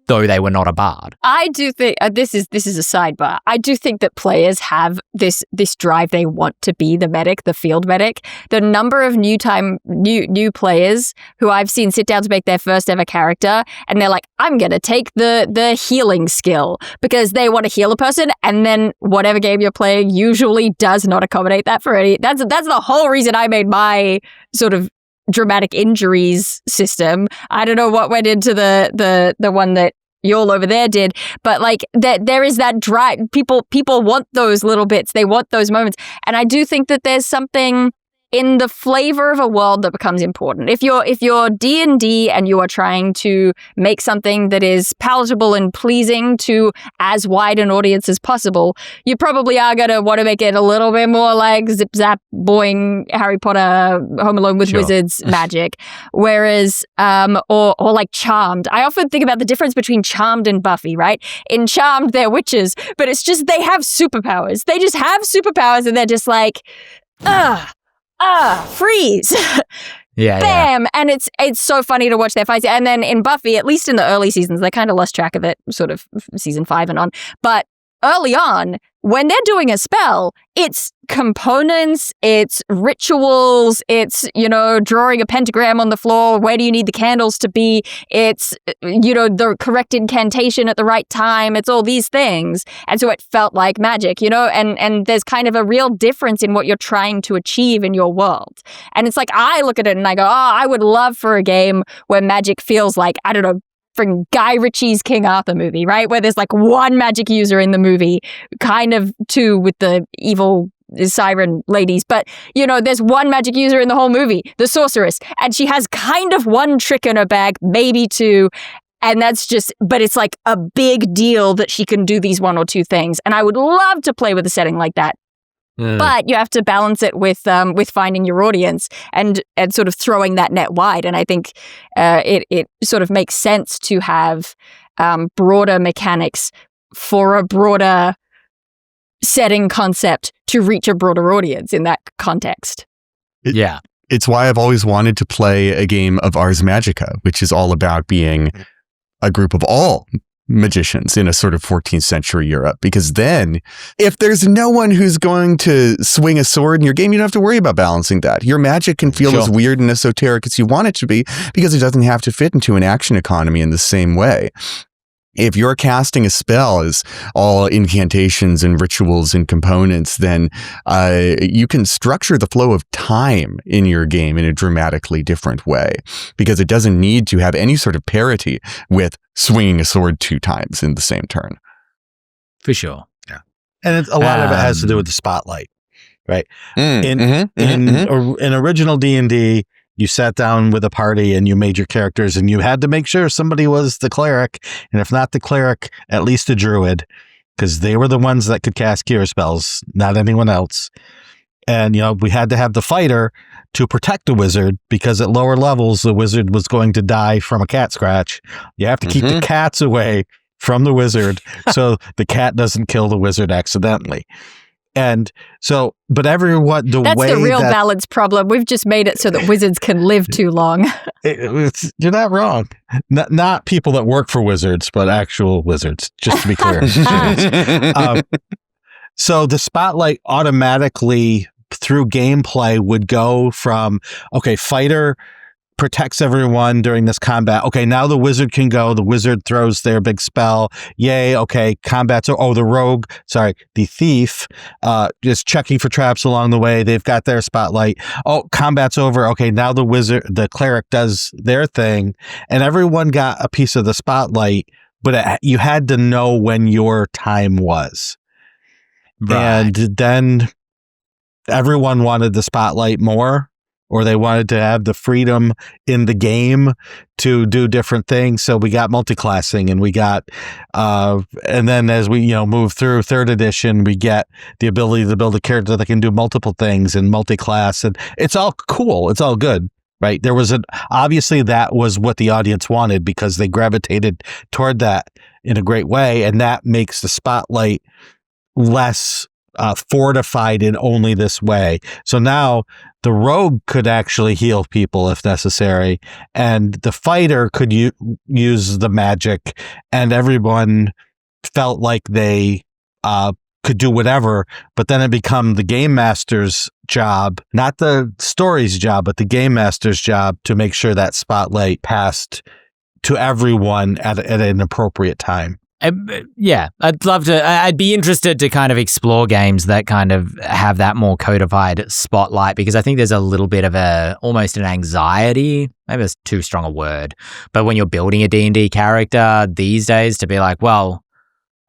though they were not a bard.
I do think this is a sidebar. I do think that players have this drive. They want to be the medic, the field medic. The number of new players who I've seen sit down to make their first ever character, and they're like, I'm gonna take the healing skill because they want to heal a person, and then whatever game you're playing usually does not accommodate that for any. That's the whole reason I made my sort of dramatic injuries system. I don't know what went into the one that y'all over there did, but like there is that drive. People want those little bits. They want those moments, and I do think that there's something in the flavor of a world that becomes important. If you're D&D and you are trying to make something that is palatable and pleasing to as wide an audience as possible, you probably are going to want to make it a little bit more like zip zap boing Harry Potter Home Alone with Wizards magic. Whereas or like Charmed. I often think about the difference between Charmed and Buffy, right? In Charmed they're witches, but it's just they have superpowers. They just have superpowers and they're just like freeze. Bam. And it's so funny to watch their fights. And then in Buffy, at least in the early seasons, they kind of lost track of it, sort of season 5 and on. But early on, when they're doing a spell, it's components, it's rituals, it's, drawing a pentagram on the floor. Where do you need the candles to be? It's, the correct incantation at the right time. It's all these things. And so it felt like magic, and there's kind of a real difference in what you're trying to achieve in your world. And it's like, I look at it and I go, I would love for a game where magic feels like, I don't know, from Guy Ritchie's King Arthur movie, right? Where there's like one magic user in the movie, kind of two with the evil siren ladies. But, there's one magic user in the whole movie, the sorceress. And she has kind of one trick in her bag, maybe two. And that's just, but it's like a big deal that she can do these one or two things. And I would love to play with a setting like that. But you have to balance it with finding your audience and sort of throwing that net wide. And I think it sort of makes sense to have broader mechanics for a broader setting concept to reach a broader audience in that context.
It's why I've always wanted to play a game of Ars Magica, which is all about being a group of all magicians in a sort of 14th century Europe, because then if there's no one who's going to swing a sword in your game, you don't have to worry about balancing that. Your magic can feel as weird and esoteric as you want it to be because it doesn't have to fit into an action economy in the same way. If you're casting a spell as all incantations and rituals and components, then you can structure the flow of time in your game in a dramatically different way because it doesn't need to have any sort of parity with swinging a sword 2 times in the same turn.
For sure.
Yeah. And a lot of it has to do with the spotlight, right? In original D&D, you sat down with a party and you made your characters and you had to make sure somebody was the cleric. And if not the cleric, at least a druid, because they were the ones that could cast cure spells, not anyone else. And, we had to have the fighter to protect the wizard because at lower levels, the wizard was going to die from a cat scratch. You have to keep the cats away from the wizard so the cat doesn't kill the wizard accidentally. And so, but everyone, that's
the real balance problem. We've just made it so that wizards can live too long.
You're not wrong. Not people that work for wizards, but actual wizards, just to be clear. So the spotlight automatically through gameplay would go from, fighter protects everyone during this combat. Okay, now the wizard can go. The wizard throws their big spell. Yay, okay, combat's the thief just checking for traps along the way. They've got their spotlight. Oh, combat's over. Okay, now the cleric does their thing. And everyone got a piece of the spotlight, but you had to know when your time was. Right. And then everyone wanted the spotlight more. Or they wanted to have the freedom in the game to do different things. So we got multi-classing and we got, and then as we, move through 3rd edition, we get the ability to build a character that can do multiple things and multi-class. And it's all cool. It's all good, right? Obviously that was what the audience wanted because they gravitated toward that in a great way. And that makes the spotlight less fortified in only this way. So now the rogue could actually heal people if necessary, and the fighter could use the magic, and everyone felt like they could do whatever, but then it become the game master's job, not the story's job, but the game master's job to make sure that spotlight passed to everyone at an appropriate time.
Yeah, I'd love to. I'd be interested to kind of explore games that kind of have that more codified spotlight, because I think there's a little bit of almost an anxiety. Maybe that's too strong a word, but when you're building a D&D character these days, to be like, well,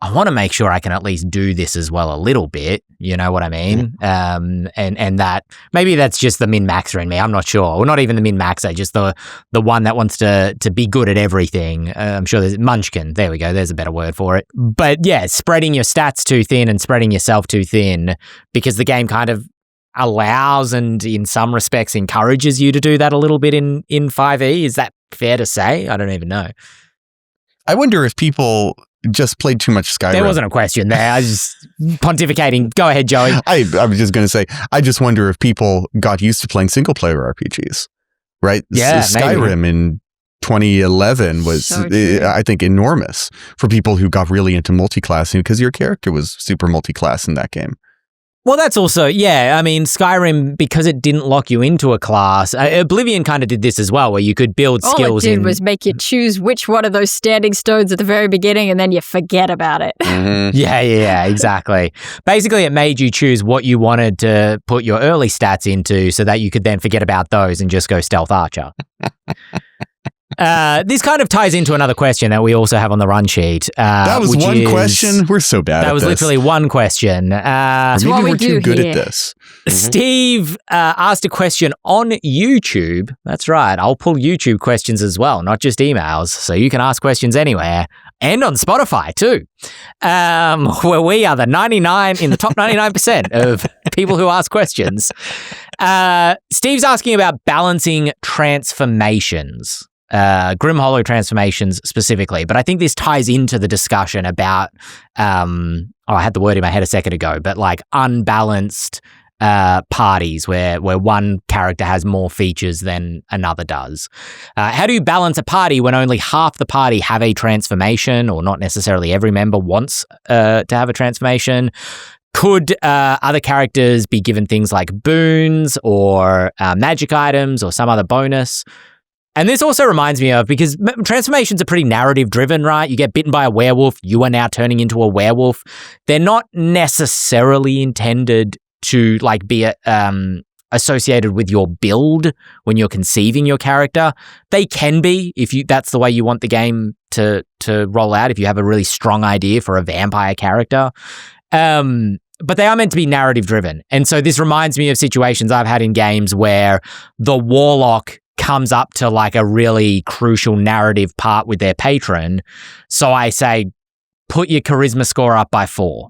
I want to make sure I can at least do this as well a little bit. You know what I mean? And that maybe that's just the min-maxer in me. I'm not sure. Well, not even the min-maxer, just the one that wants to be good at everything. I'm sure there's Munchkin. There we go. There's a better word for it. But yeah, spreading your stats too thin and spreading yourself too thin, because the game kind of allows and in some respects encourages you to do that a little bit in 5e. Is that fair to say? I don't even know.
I wonder if people just played too much Skyrim.
There wasn't a question there. I was just pontificating. Go ahead, Joey. I
was just going to say, I just wonder if people got used to playing single-player RPGs, right?
Yeah,
Skyrim in 2011 was, so I think, enormous for people who got really into multi-classing, because your character was super multi-class in that game.
Well, that's also, yeah, I mean, Skyrim, because it didn't lock you into a class, Oblivion kind of did this as well, where you could build skills.
All it did was make you choose which one of those standing stones at the very beginning, and then you forget about it.
Mm-hmm.
Yeah, exactly. Basically, it made you choose what you wanted to put your early stats into so that you could then forget about those and just go stealth archer. This kind of ties into another question that we also have on the run sheet.
That was one question. We're so bad at this.
That was literally one question.
Maybe we're too good at this.
Mm-hmm. Steve asked a question on YouTube. That's right. I'll pull YouTube questions as well, not just emails. So you can ask questions anywhere. And on Spotify too, where we are in the top 99% of people who ask questions. Steve's asking about balancing transformations. Grim Hollow transformations specifically, but I think this ties into the discussion about, I had the word in my head a second ago, but like unbalanced parties where one character has more features than another does. How do you balance a party when only half the party have a transformation, or not necessarily every member wants to have a transformation? Could other characters be given things like boons or magic items or some other bonus? And this also reminds me of, because transformations are pretty narrative driven, right? You get bitten by a werewolf, you are now turning into a werewolf. They're not necessarily intended to like be associated with your build when you're conceiving your character. They can be if that's the way you want the game to roll out, if you have a really strong idea for a vampire character. But they are meant to be narrative driven. And so this reminds me of situations I've had in games where the warlock comes up to like a really crucial narrative part with their patron. So I say, put your charisma score up by 4,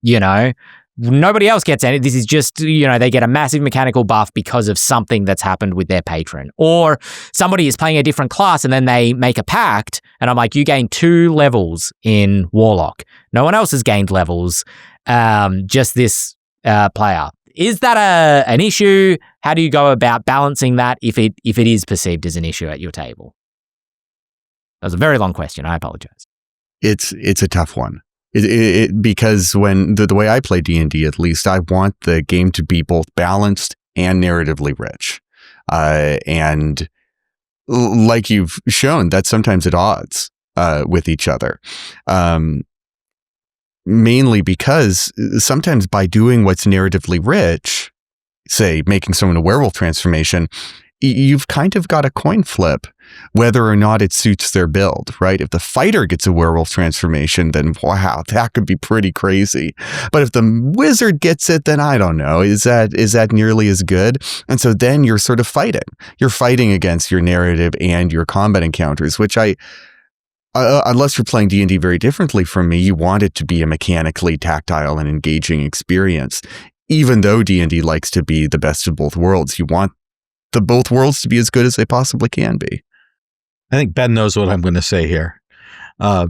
you know? Nobody else gets any. This is just, you know, they get a massive mechanical buff because of something that's happened with their patron. Or somebody is playing a different class and then they make a pact and I'm like, you gain 2 levels in Warlock. No one else has gained levels, just this player. Is that an issue? How do you go about balancing that if it is perceived as an issue at your table? That was a very long question. I apologize.
It's a tough one. Because when the way I play D&D, at least, I want the game to be both balanced and narratively rich. And like you've shown, that's sometimes at odds with each other. Mainly because sometimes by doing what's narratively rich, say making someone a werewolf transformation, you've kind of got a coin flip whether or not it suits their build, right? If the fighter gets a werewolf transformation, then wow, that could be pretty crazy. But if the wizard gets it, then I don't know. Is that nearly as good? And so then you're sort of fighting. You're fighting against your narrative and your combat encounters, which unless you're playing D&D very differently from me, you want it to be a mechanically tactile and engaging experience. Even though D&D likes to be the best of both worlds, you want the both worlds to be as good as they possibly can be.
I think Ben knows what I'm going to say here.
I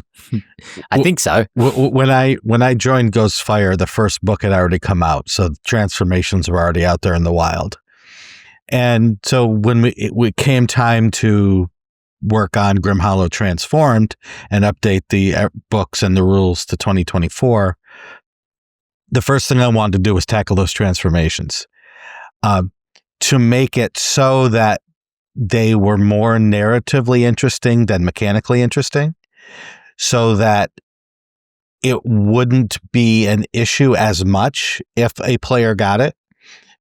think so.
When I joined Ghostfire, the first book had already come out, so transformations were already out there in the wild. And so when it came time to work on Grim Hollow Transformed and update the books and the rules to 2024, the first thing I wanted to do was tackle those transformations to make it so that they were more narratively interesting than mechanically interesting, so that it wouldn't be an issue as much if a player got it.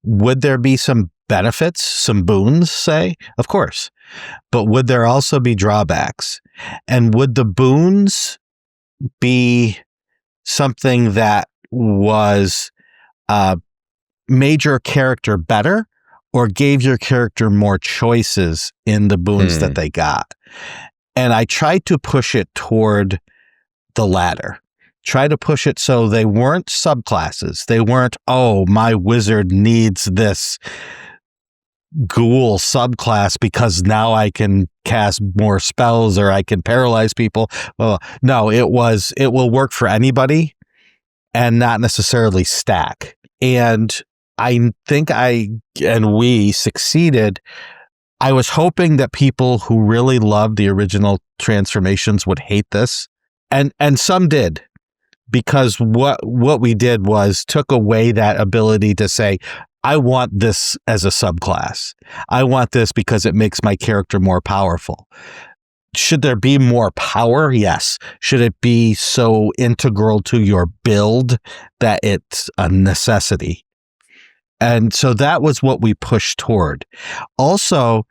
Would there be some benefits, some boons, say? Of course. But would there also be drawbacks? And would the boons be something that was made your character better or gave your character more choices in the boons that they got? And I tried to push it toward the latter. Try to push it so they weren't subclasses. They weren't, oh, my wizard needs this ghoul subclass because now I can cast more spells or I can paralyze people. Well, no, it will work for anybody and not necessarily stack. And I think we succeeded. I was hoping that people who really loved the original transformations would hate this. And some did. Because what we did was took away that ability to say, I want this as a subclass. I want this because it makes my character more powerful. Should there be more power? Yes. Should it be so integral to your build that it's a necessity? And so that was what we pushed toward. Also,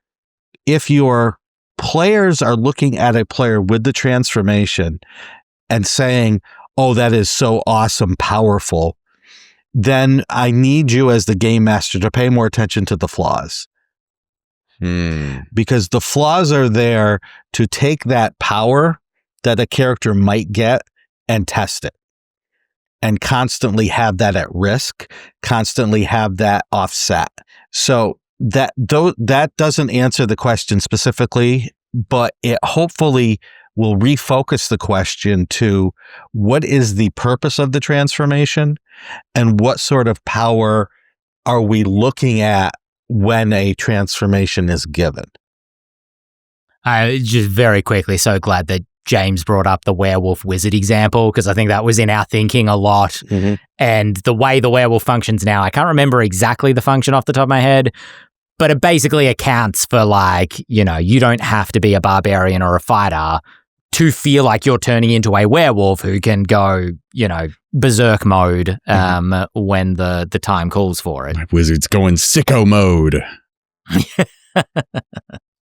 if your players are looking at a player with the transformation and saying, oh, that is so awesome, powerful, then I need you as the game master to pay more attention to the flaws. Because the flaws are there to take that power that a character might get and test it. And constantly have that at risk, constantly have that offset. So that doesn't answer the question specifically, but it hopefully will refocus the question to what is the purpose of the transformation and what sort of power are we looking at when a transformation is given.
Just very quickly, so glad that James brought up the werewolf wizard example, because I think that was in our thinking a lot. Mm-hmm. And the way the werewolf functions now, I can't remember exactly the function off the top of my head, but it basically accounts for, like, you know, you don't have to be a barbarian or a fighter to feel like you're turning into a werewolf who can go, you know, berserk mode when the time calls for it.
My wizard's going sicko mode.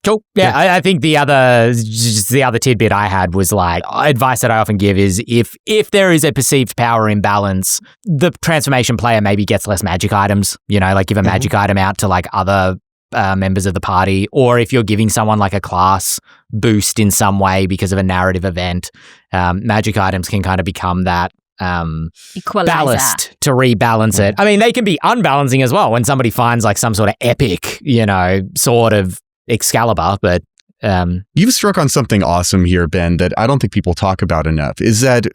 Cool. Yeah, I think the other tidbit I had was, like, advice that I often give is if there is a perceived power imbalance, the transformation player maybe gets less magic items, you know, like give a magic item out to, like, other members of the party, or if you're giving someone, like, a class boost in some way because of a narrative event, magic items can kind of become that ballast to rebalance it. I mean, they can be unbalancing as well when somebody finds, like, some sort of epic, you know, sort of Excalibur, but
you've struck on something awesome here, Ben, that I don't think people talk about enough, is that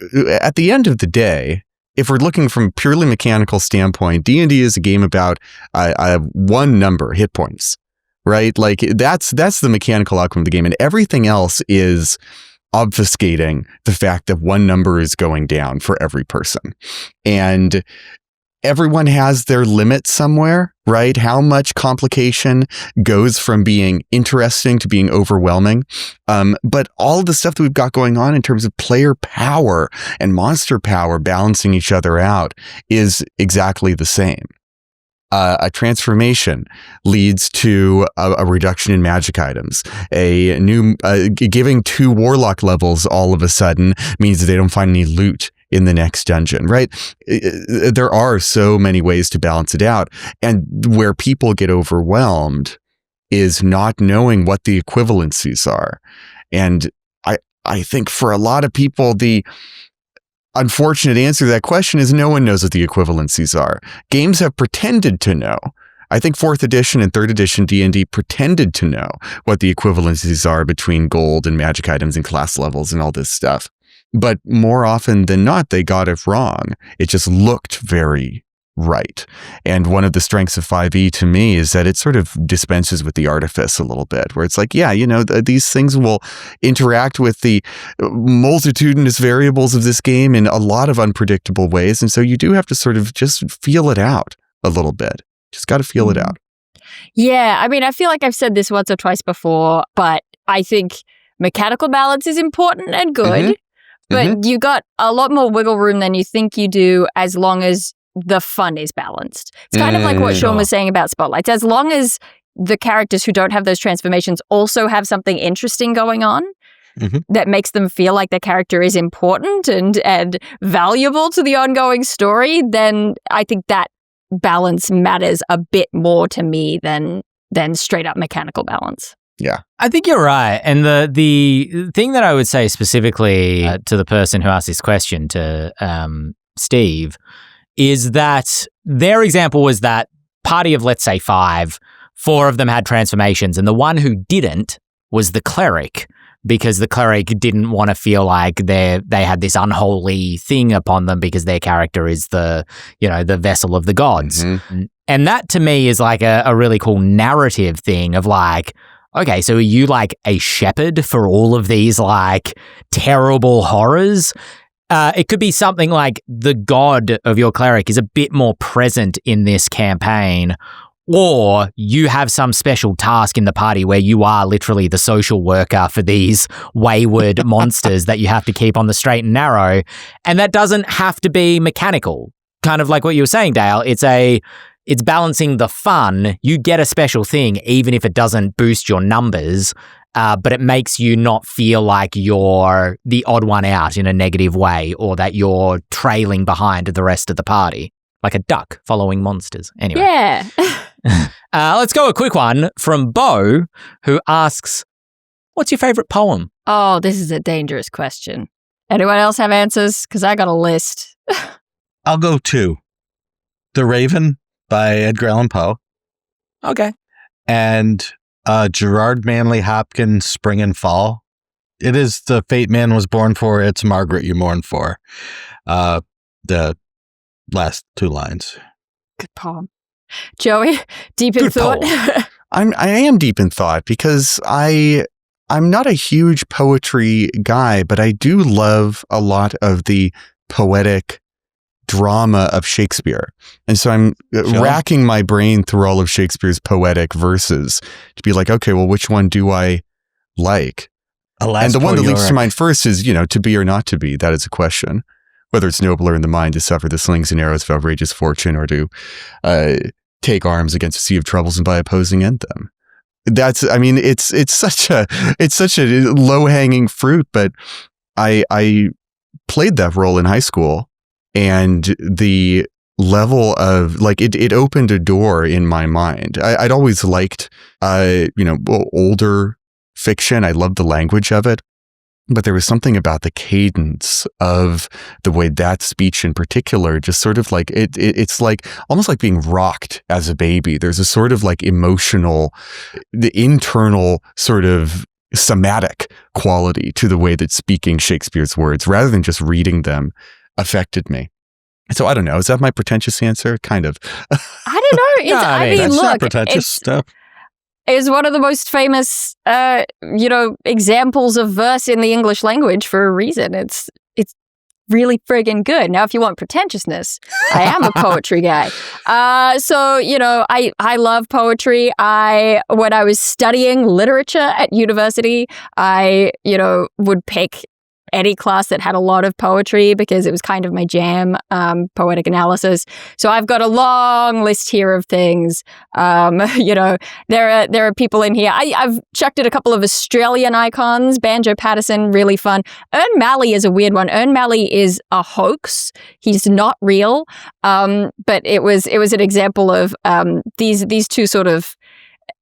at the end of the day, if we're looking from a purely mechanical standpoint, D&D is a game about one number, hit points, right? Like that's the mechanical outcome of the game, and everything else is obfuscating the fact that one number is going down for every person. And everyone has their limit somewhere, right? How much complication goes from being interesting to being overwhelming. But all of the stuff that we've got going on in terms of player power and monster power balancing each other out is exactly the same. A transformation leads to a reduction in magic items. A new giving 2 warlock levels all of a sudden means that they don't find any loot in the next dungeon, right? There are so many ways to balance it out. And where people get overwhelmed is not knowing what the equivalencies are. And I think for a lot of people, the unfortunate answer to that question is no one knows what the equivalencies are. Games have pretended to know. I think 4th edition and 3rd edition D&D pretended to know what the equivalencies are between gold and magic items and class levels and all this stuff. But more often than not, they got it wrong. It just looked very right. And one of the strengths of 5e to me is that it sort of dispenses with the artifice a little bit, where it's like, yeah, these things will interact with the multitudinous variables of this game in a lot of unpredictable ways. And so you do have to sort of just feel it out a little bit. Just got to feel it out.
Yeah. I mean, I feel like I've said this once or twice before, but I think mechanical balance is important and good. But you got a lot more wiggle room than you think you do as long as the fun is balanced. It's kind of like what Shawn was saying about Spotlights. As long as the characters who don't have those transformations also have something interesting going on that makes them feel like their character is important and valuable to the ongoing story, then I think that balance matters a bit more to me than straight up mechanical balance.
Yeah.
I think you're right. And the thing that I would say specifically to the person who asked this question, to Steve, is that their example was that party of, let's say, 5, 4 of them had transformations, and the one who didn't was the cleric, because the cleric didn't want to feel like they had this unholy thing upon them because their character is the vessel of the gods. And that to me is like a really cool narrative thing of like, okay, so are you like a shepherd for all of these like terrible horrors? It could be something like the god of your cleric is a bit more present in this campaign, or you have some special task in the party where you are literally the social worker for these wayward monsters that you have to keep on the straight and narrow. And that doesn't have to be mechanical. Kind of like what you were saying, Dael. It's balancing the fun. You get a special thing, even if it doesn't boost your numbers, but it makes you not feel like you're the odd one out in a negative way, or that you're trailing behind the rest of the party, like a duck following monsters. Anyway.
Yeah.
Let's go a quick one from Bo, who asks, what's your favorite poem?
Oh, this is a dangerous question. Anyone else have answers? Because I got a list.
I'll go 2. The Raven by Edgar Allan Poe.
Okay.
And Gerard Manley Hopkins' Spring and Fall. It is the fate man was born for, it's Margaret you mourn for. The last 2 lines.
Good poem. Joey, deep in thought?
I am deep in thought because I'm not a huge poetry guy, but I do love a lot of the poetic drama of Shakespeare. And so I'm racking my brain through all of Shakespeare's poetic verses to be like, okay, well, which one do I like? And the one that leaps to mind first is, to be or not to be. That is a question. Whether it's nobler in the mind to suffer the slings and arrows of outrageous fortune, or to take arms against a sea of troubles and by opposing end them. It's such a low hanging fruit, but I played that role in high school. And the level of it opened a door in my mind. I'd always liked, older fiction. I loved the language of it, but there was something about the cadence of the way that speech in particular, just sort of like it's like almost like being rocked as a baby. There's a sort of like emotional, the internal sort of somatic quality to the way that speaking Shakespeare's words rather than just reading them affected me. So I don't know. Is that my pretentious answer? Kind of.
I don't know.
That's
look,
not pretentious stuff.
It's one of the most famous, examples of verse in the English language for a reason. It's really friggin' good. Now, if you want pretentiousness, I am a poetry guy. I love poetry. When I was studying literature at university, I would pick any class that had a lot of poetry because it was kind of my jam, poetic analysis. So I've got a long list here of things. There are people in here. I've chucked in a couple of Australian icons. Banjo Patterson, really fun. Ern Malley is a weird one. Ern Malley is a hoax. He's not real. But it was an example of these two sort of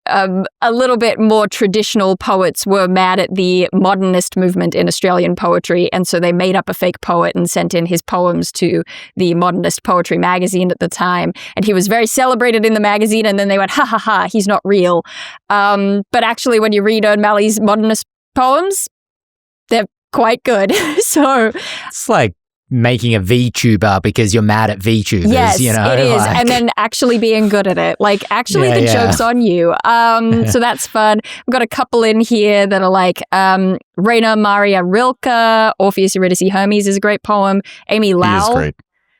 a little bit more traditional poets were mad at the modernist movement in Australian poetry, and so they made up a fake poet and sent in his poems to the Modernist Poetry magazine at the time, and he was very celebrated in the magazine, and then they went, ha ha ha, he's not real. But actually, when you read Ern Malley's modernist poems, they're quite good. So
it's like making a VTuber because you're mad at VTubers.
Yes,
you know,
it is.
like...
And then actually being good at it. Like, actually the joke's on you. So that's fun. I've got a couple in here that are like Rainer Maria Rilke, Orpheus, Eurydice, Hermes is a great poem. Amy Lau.
He is great.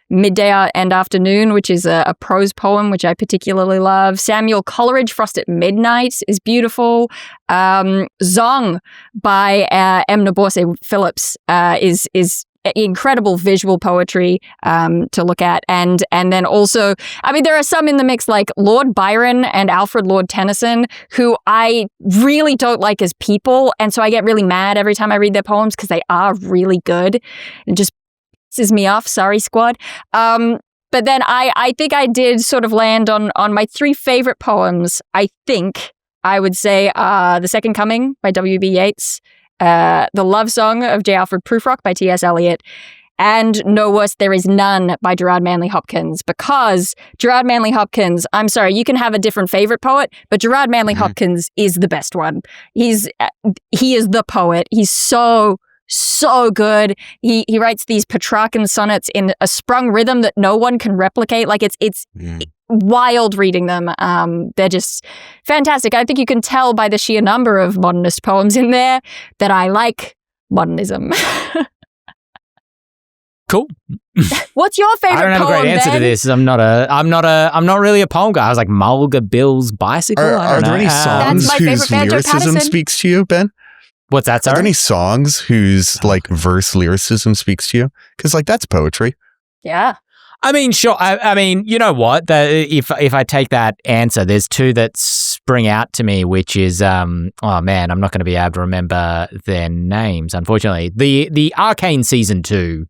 Midday and Afternoon, which is a prose poem, which I particularly love. Samuel Coleridge, Frost at Midnight is beautiful. Zong by M. Naborse Phillips is incredible visual poetry to look at. And then also, I mean, there are some in the mix like Lord Byron and Alfred Lord Tennyson, who I really don't like as people. And so I get really mad every time I read their poems because they are really good. It just pisses me off. Sorry, squad. But then I think I did sort of land on my three favorite poems. I think I would say The Second Coming by W.B. Yeats, The Love Song of J. Alfred Prufrock by T.S. Eliot, and No Worse There Is None by Gerard Manley Hopkins. Because Gerard Manley Hopkins, I'm sorry, you can have a different favorite poet, but Gerard Manley Hopkins is the best one. He is the poet. He's so good. He writes these Petrarchan sonnets in a sprung rhythm that no one can replicate. Like it's wild reading them. They're just fantastic. I think you can tell by the sheer number of modernist poems in there that I like modernism.
Cool.
What's your favorite poem?
I don't have a great answer to this. I'm not really a poem guy. I was like Mulga Bill's Bicycle.
Are there any songs whose lyricism speaks to you, Ben?
What's that, sorry?
Are there any songs whose like verse lyricism speaks to you? Because like that's poetry.
Yeah.
I mean, sure. I mean, you know what? If I take that answer, there's two that spring out to me, which is, oh man, I'm not going to be able to remember their names, unfortunately. The Arcane Season 2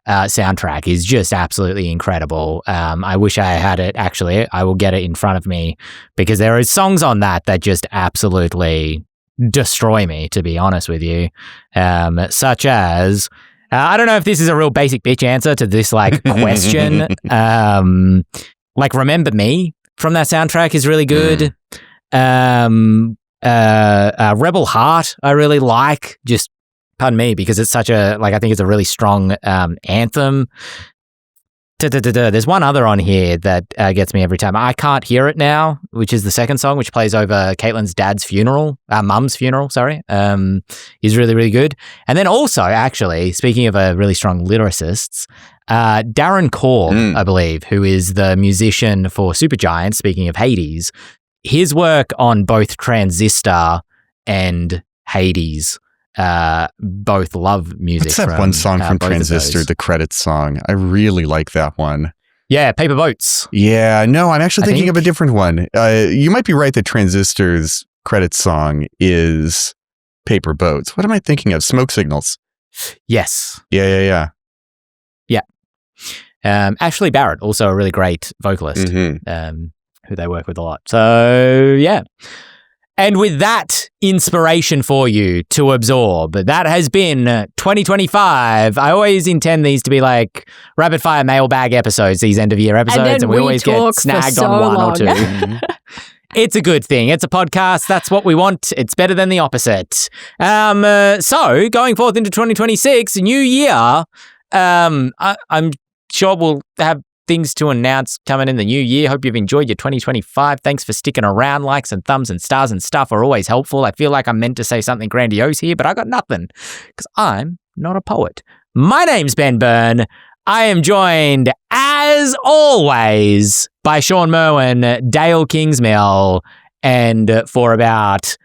soundtrack is just absolutely incredible. I wish I had it, actually. I will get it in front of me because there are songs on that just absolutely destroy me, to be honest with you, such as I don't know if this is a real basic bitch answer to this like question. Like Remember Me from that soundtrack is really good. Rebel Heart I really like, just pardon me, because it's such a I think it's a really strong anthem. There's one other on here that gets me every time. I Can't Hear It Now, which is the second song, which plays over Caitlin's mum's funeral, is really, really good. And then also, actually, speaking of a really strong lyricists, Darren Korb, I believe, who is the musician for Supergiant, speaking of Hades, his work on both Transistor and Hades, both love music.
What's that one song from Transistor, the credits song? I really like that one.
Yeah, Paper Boats.
Yeah, no, I'm actually thinking of a different one. You might be right that Transistor's credits song is Paper Boats. What am I thinking of? Smoke Signals.
Yes.
Yeah.
Ashley Barrett, also a really great vocalist, who they work with a lot. So, yeah. And with that inspiration for you to absorb, that has been 2025. I always intend these to be like rapid fire mailbag episodes, these end of year episodes, and we always get snagged on one or two. It's a good thing. It's a podcast. That's what we want. It's better than the opposite. So going forth into 2026, new year, I'm sure we'll have things to announce coming in the new year. Hope you've enjoyed your 2025. Thanks for sticking around. Likes and thumbs and stars and stuff are always helpful. I feel like I'm meant to say something grandiose here, but I got nothing because I'm not a poet. My name's Ben Byrne. I am joined, as always, by Shawn Merwin, Dael Kingsmill, and for about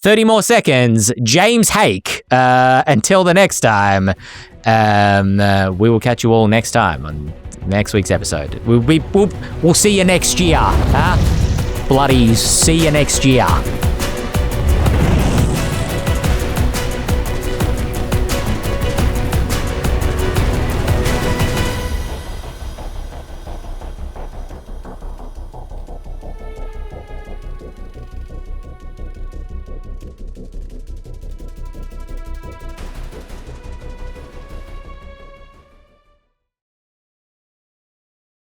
30 more seconds, James Hake. Until the next time, we will catch you all next time on next week's episode. We'll see you next year. Bloody see you next year.